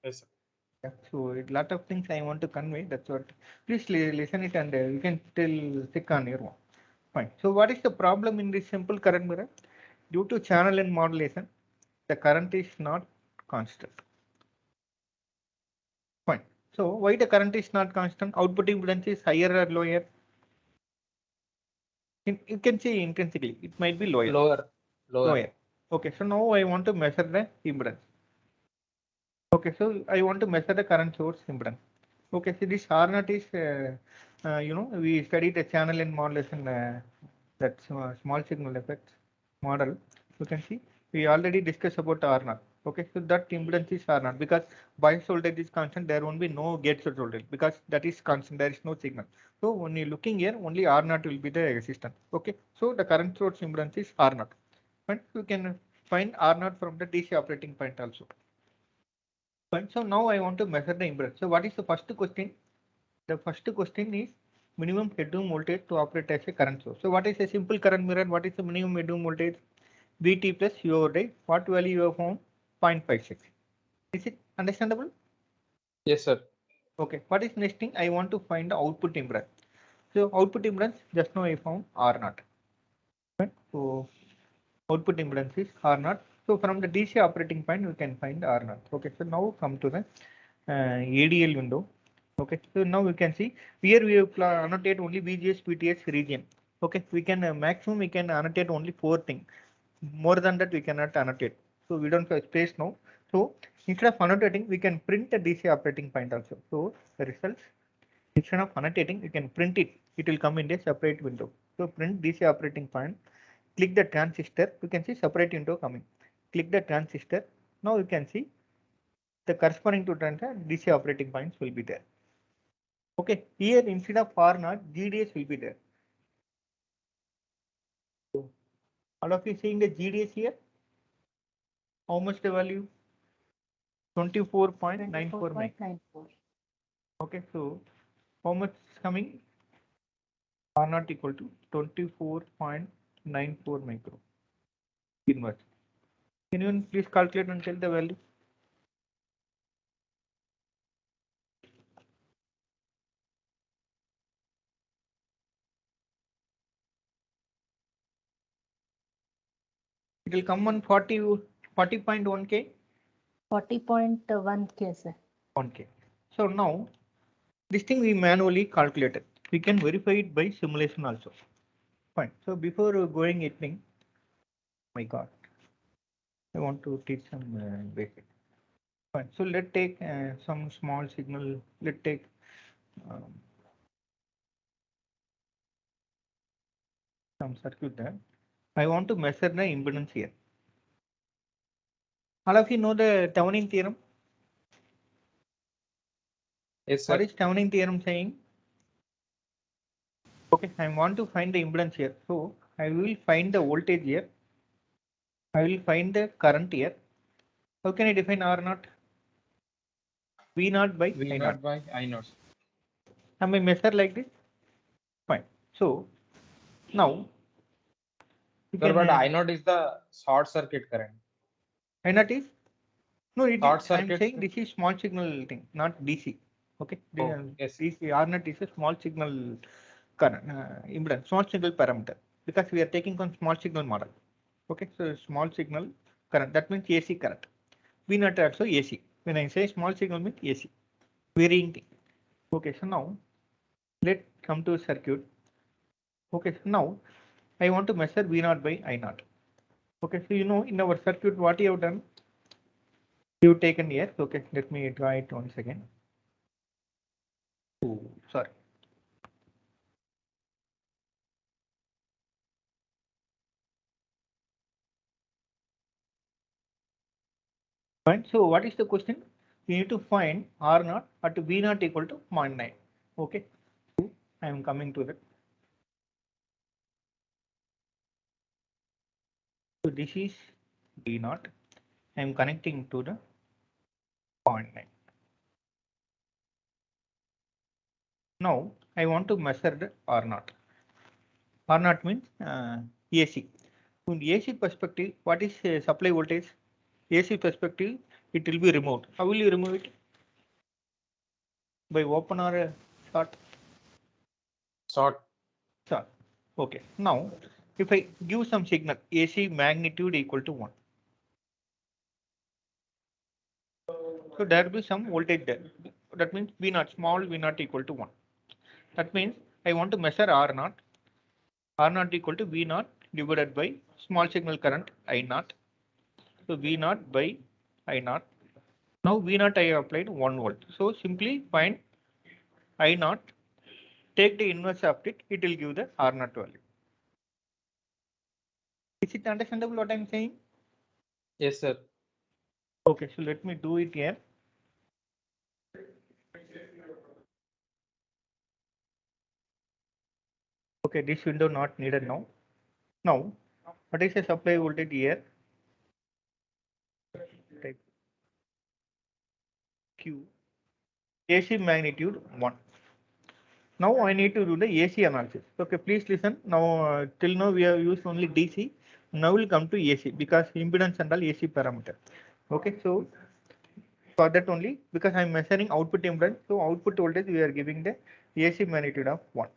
Yes, sir. Yeah, so a lot of things I want to convey. That's what. Please listen it and you can still stick on your one. Fine. So what is the problem in this simple current mirror? Due to channel and modulation, the current is not constant. Fine. So why the current is not constant? Output impedance is higher or lower? You can see intrinsically, it might be lower. Lower. Lower. Okay, so now I want to measure the impedance. Okay, so I want to measure the current source impedance. Okay, so this R naught is, we studied the channel and modulation, that small signal effect model. You can see we already discussed about R naught. Okay, so that impedance is R naught because bias voltage is constant. There won't be no gate source voltage because that is constant. There is no signal. So when you're looking here, only R naught will be the resistance. Okay, so the current source impedance is R naught. And you can find R naught from the DC operating point also. Fine. So now I want to measure the impedance. So what is the first question? The first question is minimum headroom voltage to operate as a current source. So what is a simple current mirror? What is the minimum headroom voltage? VT plus U over I. What value you have found? 0.56. Is it understandable? Yes, sir. Okay. What is next thing? I want to find the output impedance. So output impedance, just now I found R naught. Right? So output impedance is R naught. So from the DC operating point, we can find R naught. Okay. So now come to the ADL window. Okay, so now we can see here we have annotate only VGS PTS region. Okay, we can maximum we can annotate only 4 things. More than that we cannot annotate. So we don't have space now. So instead of annotating, we can print the DC operating point also. So the results, instead of annotating, you can print it. It will come in a separate window. So print DC operating point. Click the transistor. You can see separate window coming. Click the transistor. Now you can see the corresponding to transistor DC operating points will be there. Okay, here instead of R naught, GDS will be there. So all of you seeing the GDS here? How much the value? 24.94 mic. 24.94. Okay, so how much is coming? R naught equal to 24.94 micro inverse. Can you please calculate and tell the value? It will come on 40.1 K. 40.1 K, sir. 1K. So now this thing we manually calculated. We can verify it by simulation also. Fine. So before going anything, my God, I want to teach some basic. Fine. So let's take some small signal. Let's take some circuit there. I want to measure the impedance here. All of you know the Thevenin theorem. Yes, sir. What is Thevenin theorem saying? Okay, I want to find the impedance here. So I will find the voltage here. I will find the current here. How can I define R naught? V naught by V I naught. naught by I naught. Am I measure like this? Fine. So now you Sir, can but I naught is the short circuit current. I naught is no. It Short is, I am circuit. saying this is small signal thing, not DC. Okay. Oh, yes. DC R naught is a small signal current impedance, small signal parameter because we are taking on small signal model. Okay. So small signal current that means AC current. V naught also AC. When I say small signal means AC. Varying thing. Okay. So now let's come to circuit. Okay. So now I want to measure V naught by I naught. Okay. So you know in our circuit what you have done? You've taken here. Okay. Let me try it once again. Oh, sorry. Fine. So what is the question? You need to find R naught at V naught equal to 0.9. Okay. I am coming to that. So this is V naught. I am connecting to the 0.9. Now I want to measure the R naught. R naught means AC. From the AC perspective, what is supply voltage? AC perspective, it will be removed. How will you remove it? By open or short? Sort. Short. Okay. Now, if I give some signal AC magnitude equal to 1. So there will be some voltage there. That means V naught, small V naught equal to 1. That means I want to measure R naught. R naught equal to V naught divided by small signal current I naught. So V naught by I naught. Now V naught I have applied 1 volt. So simply find I naught, take the inverse of it, it will give the R naught value. Is it understandable what I'm saying? Yes, sir. Okay, so let me do it here. Okay, this window not needed now. Now, what is the supply voltage here? Type Q. AC magnitude 1. Now I need to do the AC analysis. Okay, please listen. Now, till now we have used only DC. Now we'll come to AC because impedance and all AC parameter. Okay, so for that only, because I'm measuring output impedance, so output voltage we are giving the AC magnitude of 1.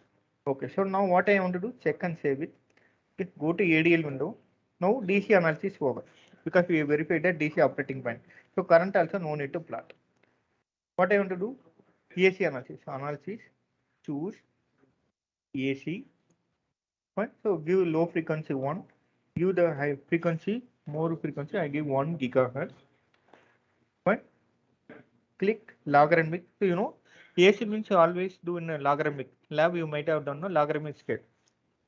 Okay, so now what I want to do, check and save it. Okay, go to ADL window. Now DC analysis over because we verified that DC operating point. So current also no need to plot. What I want to do, AC analysis. Analysis, choose AC. Fine. So give low frequency 1. Give the high frequency, more frequency. I give 1 gigahertz. Fine. Click logarithmic. So you know, AC means you always do in a logarithmic. Lab you might have done a logarithmic scale.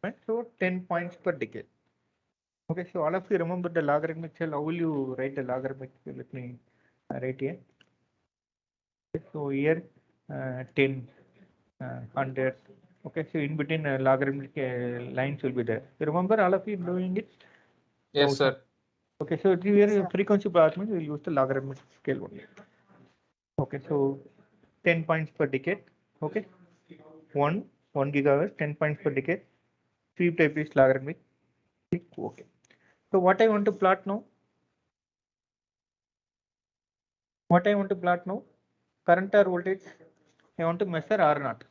Fine. So 10 points per decade. Okay. So all of you remember the logarithmic scale. How will you write the logarithmic? Let me write here. So here 10, 100. Okay. So in between logarithmic lines will be there. You remember all of you doing it? Yes, sir. Okay, so here frequency plot means we'll use the logarithmic scale only. Okay, so 10 points per decade. Okay, 1 gigahertz, 10 points per decade. Sweep type is logarithmic. Okay. So what I want to plot now? What I want to plot now? Current or voltage? I want to measure R naught.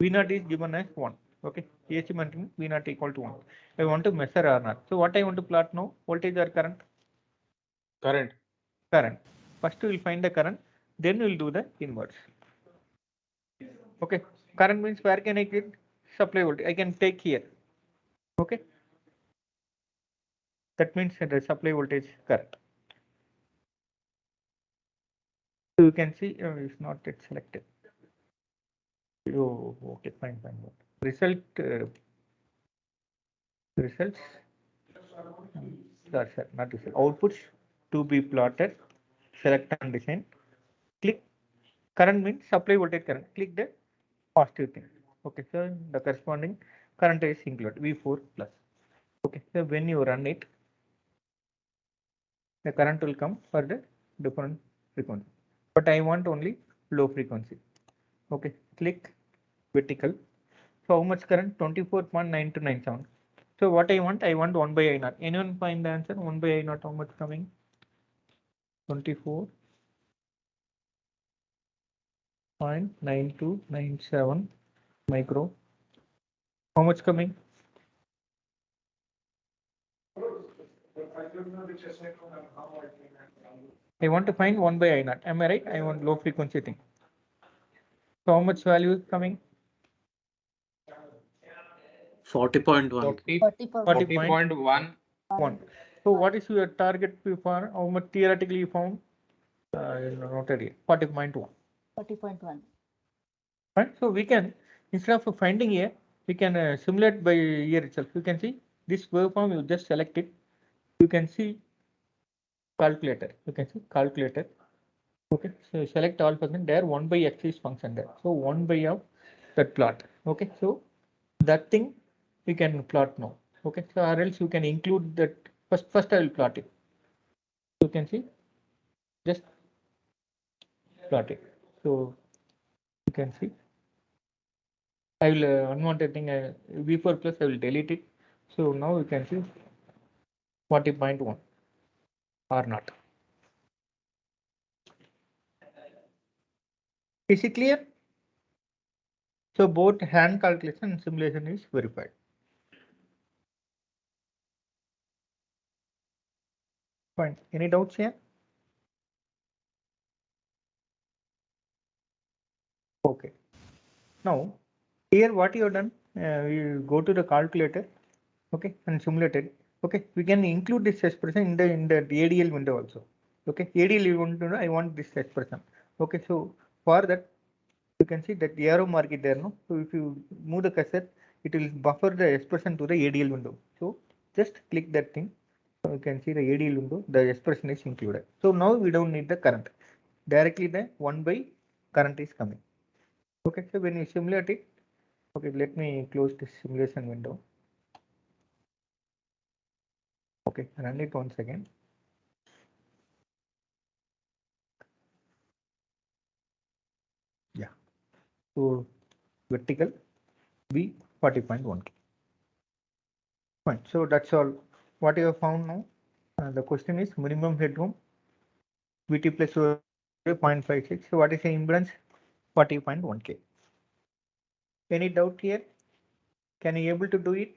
V naught is given as 1. Okay, AC magnitude V naught equal to 1. I want to measure R naught. So what I want to plot now? Voltage or current? Current. Current. First we will find the current, then we will do the inverse. Okay, current means where can I get supply voltage? I can take here. Okay, that means the supply voltage current. So you can see it's not yet selected. Oh, okay, fine. Results. Sorry, not result. Outputs to be plotted. Select and design. Click. Current means supply voltage current. Click the positive thing. Okay, so the corresponding current is included V4 plus. Okay, so when you run it, the current will come for the different frequency. But I want only low frequency. Okay, click vertical. So how much current? 24.9297. So what I want 1 by I naught. Anyone find the answer? 1 by I naught, how much coming? 24.9297 micro. How much coming? I want to find 1 by I naught. Am I right? I want low frequency thing. So how much value is coming? 40.1. 40.1. 1. So what is your target for how much theoretically you found? Noted here 40.1. 40.1. Right. So we can, instead of finding here, we can simulate by here itself. You can see this waveform, you just select it. You can see calculator. You can see calculator. Okay. So select all function there. 1 by x is function there. So 1 by of that plot. Okay. So that thing we can plot now. Okay. So or else you can include that. First I will plot it. You can see just plot it. So you can see I will unwanted thing V4 plus I will delete it. So now you can see 40.1 or not. Is it clear? So both hand calculation and simulation is verified. Fine. Any doubts here? Okay. Now, here what you have done, you go to the calculator, okay, and simulate it. Okay, we can include this expression in the ADL window also. Okay, ADL you want to know, I want this expression. Okay, so for that you can see that the arrow mark is there, no? So if you move the cursor, it will buffer the expression to the ADL window. So just click that thing. So you can see the ADL window, the expression is included. So now we don't need the current. Directly the 1 by current is coming. Okay, so when you simulate it, okay, let me close this simulation window. Okay, run it once again. Yeah, so vertical B 40.1K. Fine, so that's all what you have found now. The question is minimum headroom VT plus 0.56. So what is the impedance? 40.1K. Any doubt here? Can you able to do it?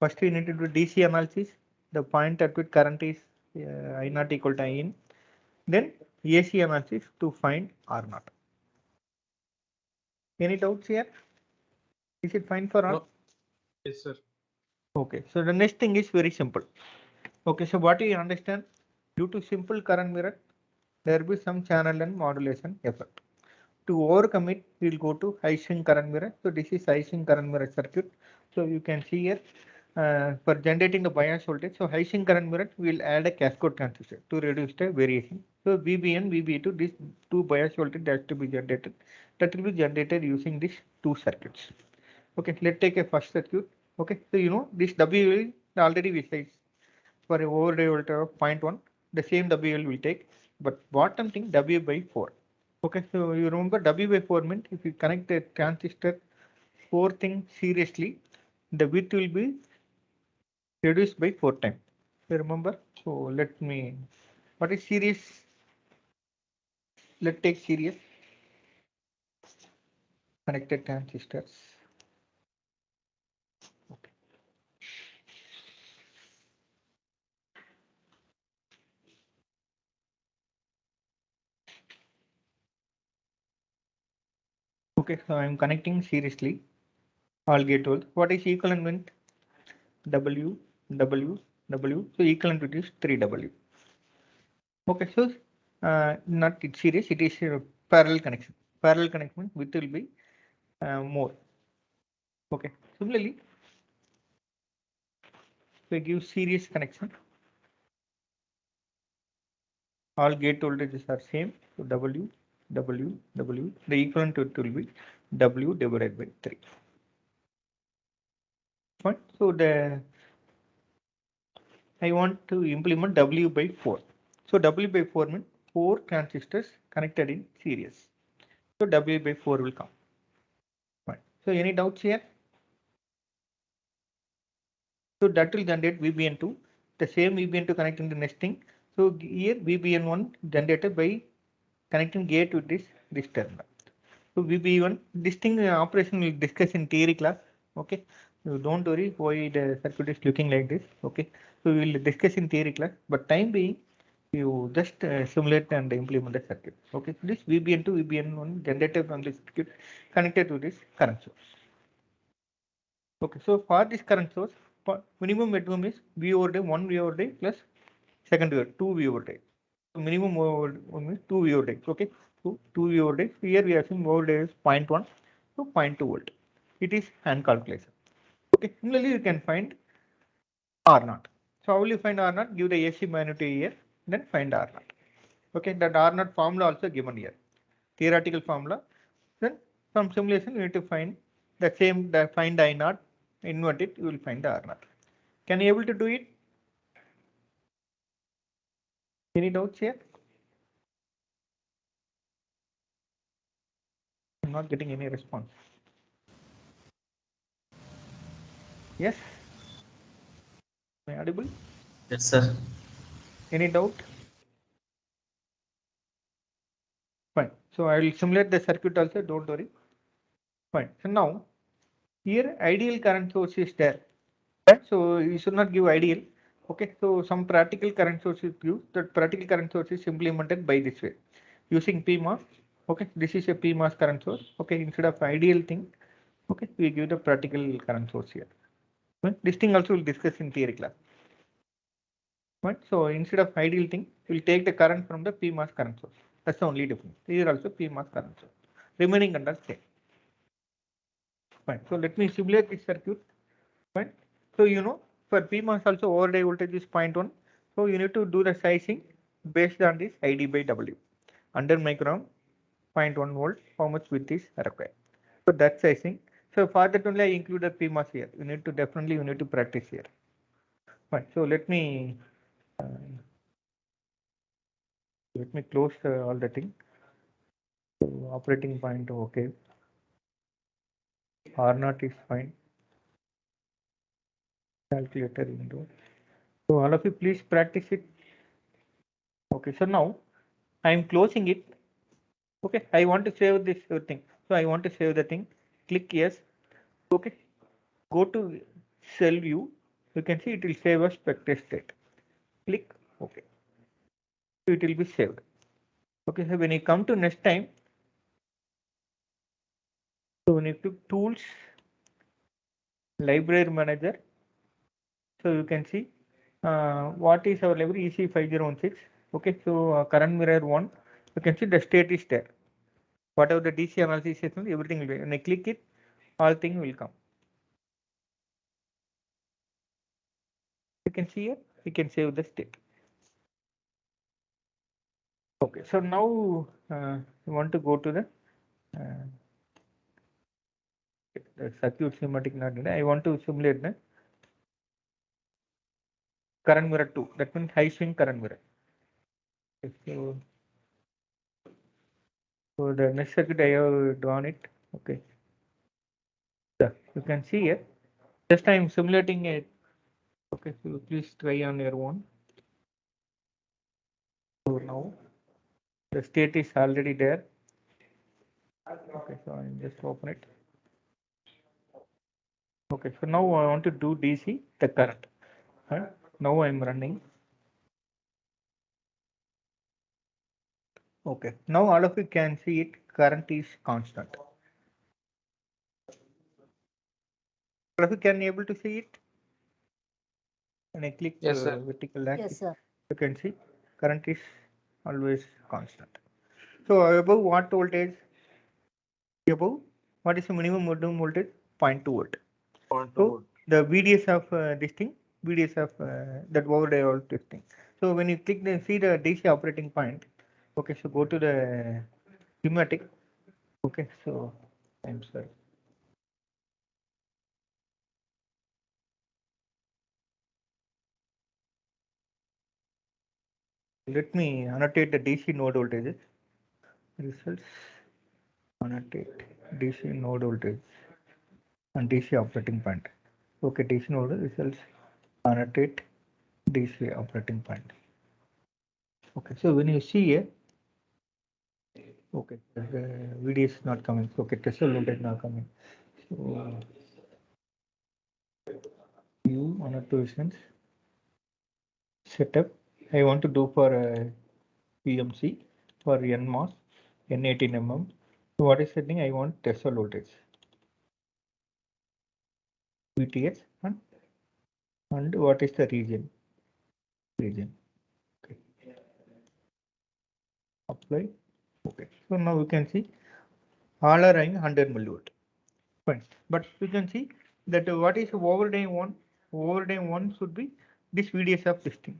First we need to do DC analysis. The point at which current is I naught equal to in. Then AC analysis to find R naught. Any doubts here? Is it fine for all? No. Yes, sir. Okay, so the next thing is very simple. Okay, so what you understand? Due to simple current mirror, there will be some channel and modulation effect. To overcome it, we will go to high swing current mirror. So this is high swing current mirror circuit. So you can see here for generating the bias voltage. So high swing current mirror, we will add a cascode transistor to reduce the variation. So VB1, VB2, these two bias voltage has to be generated. That will be generated using these two circuits. Okay, let's take a first circuit. Okay, so you know this WL already we said for a overlay voltage of 0.1, the same WL will take, but bottom thing W by 4. Okay, so you remember W by 4 means if you connect the transistor 4 thing seriously, the width will be reduced by 4 times. You remember? So let me, what is series? Let's take series connected transistors. Okay. Okay, so I'm connecting seriously all gate holes. What is equivalent meant? W, W, W. So equivalent to this 3W. Okay, so not it series, it is parallel connection. Parallel connection width will be more. Okay, similarly, we give series connection. All gate voltages are same. So W, W, W. The equivalent to it will be W divided by 3. Fine. So I want to implement W by 4. So W by 4 means 4 transistors connected in series. So W by 4 will come. Fine. So any doubts here? So that will generate VBN2. The same VBN2 connecting the next thing. So here VBN1 generated by connecting gate with this terminal. So VB1, this thing operation we will discuss in theory class. Okay, so don't worry why the circuit is looking like this. Okay, so we will discuss in theory class, but time being you just simulate and implement the circuit. Okay, so this VBN2, VBN1 generated from this circuit connected to this current source. Okay, so for this current source, minimum headroom is V over day 1 V over day plus second V over 2 V over day. So minimum over means 2 V over day. Okay, so 2 V over day. Here we are saying over day is 0.1 to 0.2 volt. It is hand calculation. Okay, similarly you can find R naught. So how will you find R naught? Give the AC magnitude here, then find R naught. Okay, that R naught formula also given here. Theoretical formula. Then from simulation you need to find the same, find I naught, invert it, you will find the R naught. Can you able to do it? Any doubts here? I'm not getting any response. Yes? Am I audible? Yes, sir. Any doubt? So I will simulate the circuit also, don't worry. Fine. So now here ideal current source is there. Right? So you should not give ideal. Okay. So some practical current source is used. That practical current source is implemented by this way using PMOS. Okay. This is a PMOS current source. Okay. Instead of ideal thing, okay, we give the practical current source here. Right? This thing also we'll discuss in theory class. Right? So instead of ideal thing, we'll take the current from the PMOS current source. That's the only difference. Here also PMOS current source. Remaining under same. Fine. So let me simulate this circuit. Fine. So you know for PMOS also overlay voltage is 0.1. So you need to do the sizing based on this ID by W. Under micron 0.1 volt, how much width is required. So that sizing. So for that only I included PMOS here. You need to definitely practice here. Fine. So let me close all the thing. So operating point okay. R0 is fine. Calculator window. So all of you please practice it. Okay. So now I am closing it. Okay. I want to save this thing. So I want to save the thing. Click yes. Okay. Go to cell view. You can see it will save as spectre state. Click OK. So it will be saved. Okay. So when you come to next time, so when you click tools, library manager. So you can see what is our library EC5016. Okay. So current mirror 1. You can see the state is there. Whatever the DC analysis is, everything will be. When I click it, all things will come. You can see here, we can save the state. Okay, so now we want to go to the circuit schematic. Not needed. I want to simulate the current mirror 2. That means high swing current mirror. Okay, so the next circuit I have drawn it. Okay, so you can see here. Just I am simulating it. Okay, so please try on your own. So now the state is already there. Okay, so I just open it. Okay, so now I want to do DC the current. Now I am running. Okay, now all of you can see it. Current is constant. All of you can able to see it. When I click Yes, sir. vertical axis, Yes, sir. you can see current is always constant. So above what voltage? Above what is the minimum voltage? 0.2 volt. So the VDS of this thing, VDS of that overlay voltage thing. So when you click the see the DC operating point. Okay, so go to the schematic. Okay, so I'm sorry. Let me annotate the DC node voltages. Results annotate DC node voltage and DC operating point. Okay, DC node results annotate DC operating point. Okay, so when you see here, okay, the VD is not coming. Okay, threshold voltage not coming. So new annotations setup. I want to do for PMC for NMOS N18 mm. So what is setting? I want threshold voltage. VTS and what is the region? Okay. Apply. Okay. So now you can see all are running 100 millivolt. Fine. But you can see that what is overday one? Overday one should be this VDS of this thing.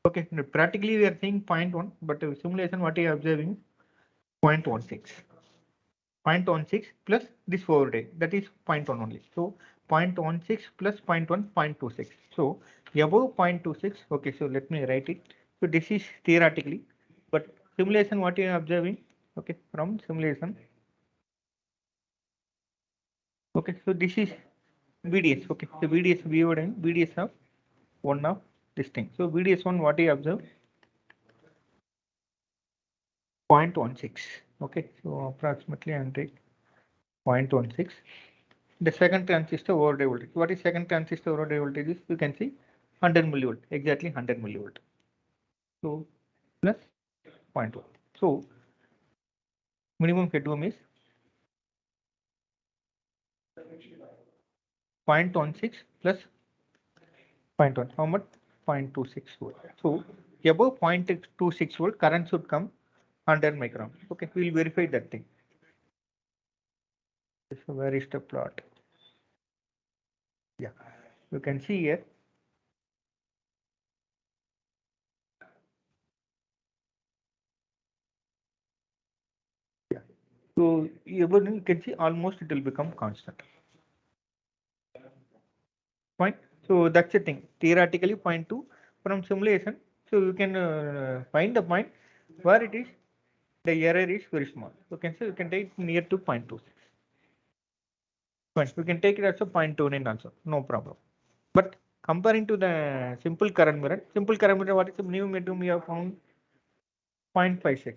Okay. Now, practically we are saying 0.1, but simulation what you are observing 0.16. 0.16 plus this overday, that is 0.1 only. So 0.16 plus 0.1, 0.26. So above 0.26. Okay, so let me write it. So this is theoretically, but simulation what you are observing. Okay, from simulation. Okay, so this is VDS. Okay, so VDS VOD and VDS of one of this thing. So VDS one what you observe 0.16. Okay, so approximately I'm take 0.16. The second transistor overlay voltage. What is second transistor overlay voltage? Is you can see 100 millivolt, exactly 100 millivolt. So plus 0.1. So minimum headroom is 0.16 plus 0.1. How much? 0.26 volt. So above 0.26 volt, current should come 100 micron. Okay, we will verify that thing. So where is the plot? Yeah, you can see here. Yeah. So you can see almost it will become constant. Fine. So that's the thing. Theoretically, 0.2 from simulation. So you can find the point where it is. The error is very small. You can say you can take near to 0.26. Fine. You can take it as a 0.29 also. No problem. But comparing to the simple current mirror, what is the minimum headroom we have found? 0.56.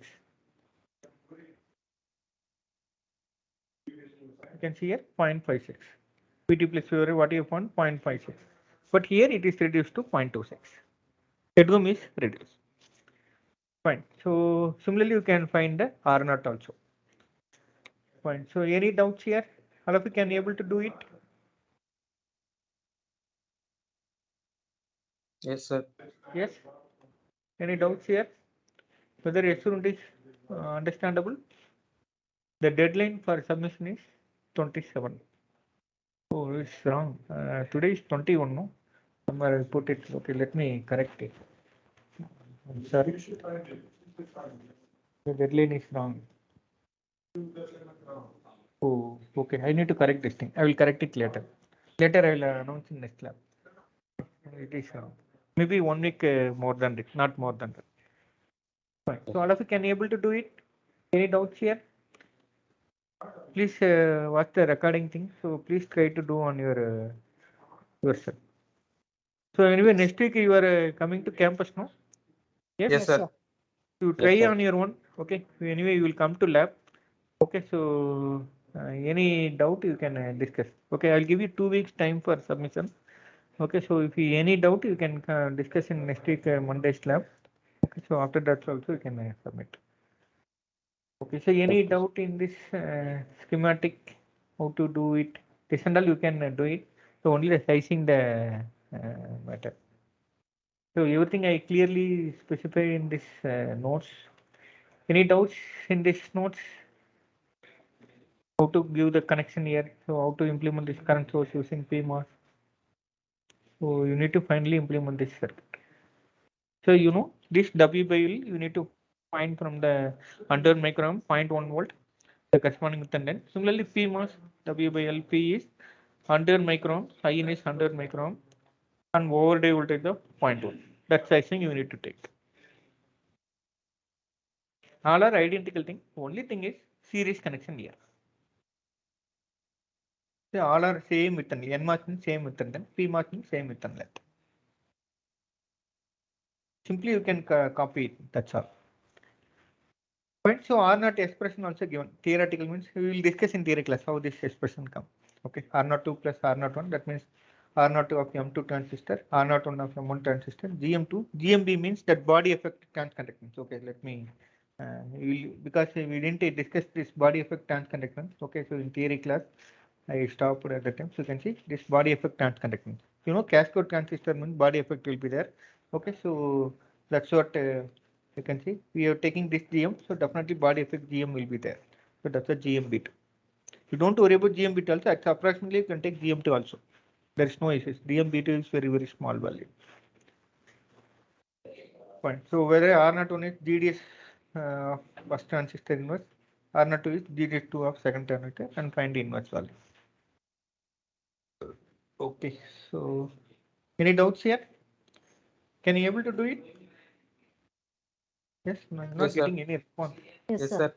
You can see here 0.56. PT plus Fiore, what you have found? 0.56. But here it is reduced to 0.26. Headroom is reduced. Fine. So similarly, you can find the R naught also. Fine. So any doubts here? All of you can able to do it? Yes, sir. Yes. Any doubts here? Whether experiment is understandable? The deadline for submission is 27. Oh, it's wrong. Today is 21, no? Somewhere I put it. Okay, let me correct it. I'm sorry. The deadline is wrong. Oh, okay. I need to correct this thing. I will correct it later. Later, I will announce in next lab. It is wrong. Maybe 1 week more than it, not more than that. Fine. So all of you can able to do it. Any doubts here? Please watch the recording thing. So please try to do on your yourself. So anyway, next week you are coming to campus, no? Yes. Yes, sir. You try Yes, sir. on your own. Okay. Anyway, you will come to lab. Okay. So any doubt you can discuss. Okay. I'll give you 2 weeks time for submission. Okay. So if you any doubt, you can discuss in next week Monday's lab. Okay. So after that also you can submit. Okay. So any doubt in this schematic, how to do it? This and all you can do it. So only the sizing the matter. So everything I clearly specify in this notes. Any doubts in this notes? How to give the connection here? So how to implement this current source using PMOS? So you need to finally implement this circuit. So you know this W by L you need to find from the 100 micron 0.1 volt the corresponding within. Similarly PMOS W by L P is 100 micron, IN is 100 micron and overlay voltage of 0.1. That sizing you need to take. All are identical thing. Only thing is series connection here. So all are same width and NMOS means same width and PMOS means same width and length. Simply you can copy it. That's all. Right. So R naught expression also given. Theoretical means we will discuss in theory class how this expression come. Okay. R naught 2 plus R naught 1. That means R naught 2 of M2 transistor, R naught 1 of M1 transistor, GM2. GMB means that body effect transconductance. Okay. Let me. Because we didn't discuss this body effect transconductance. Okay. So in theory class, I stopped at the time. So you can see this body effect transconductance. You know, cascode transistor means body effect will be there. Okay. So that's what. You can see we are taking this GM, so definitely body effect GM will be there. So that's a GM bit. You don't worry about GM bit also. Approximately you can take GM2 also. There is no issues. GM bit is very small value. Fine. So whether R01 is GDS first transistor inverse, R02 is GDS2 of second transistor, and find the inverse value. Okay. So any doubts here? Can you able to do it? Yes. No, I'm not Yes, sir. getting any response. Yes, sir.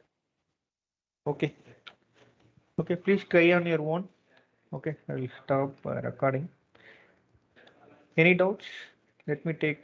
Okay. Okay. Please try on your own. Okay. I will stop recording. Any doubts? Let me take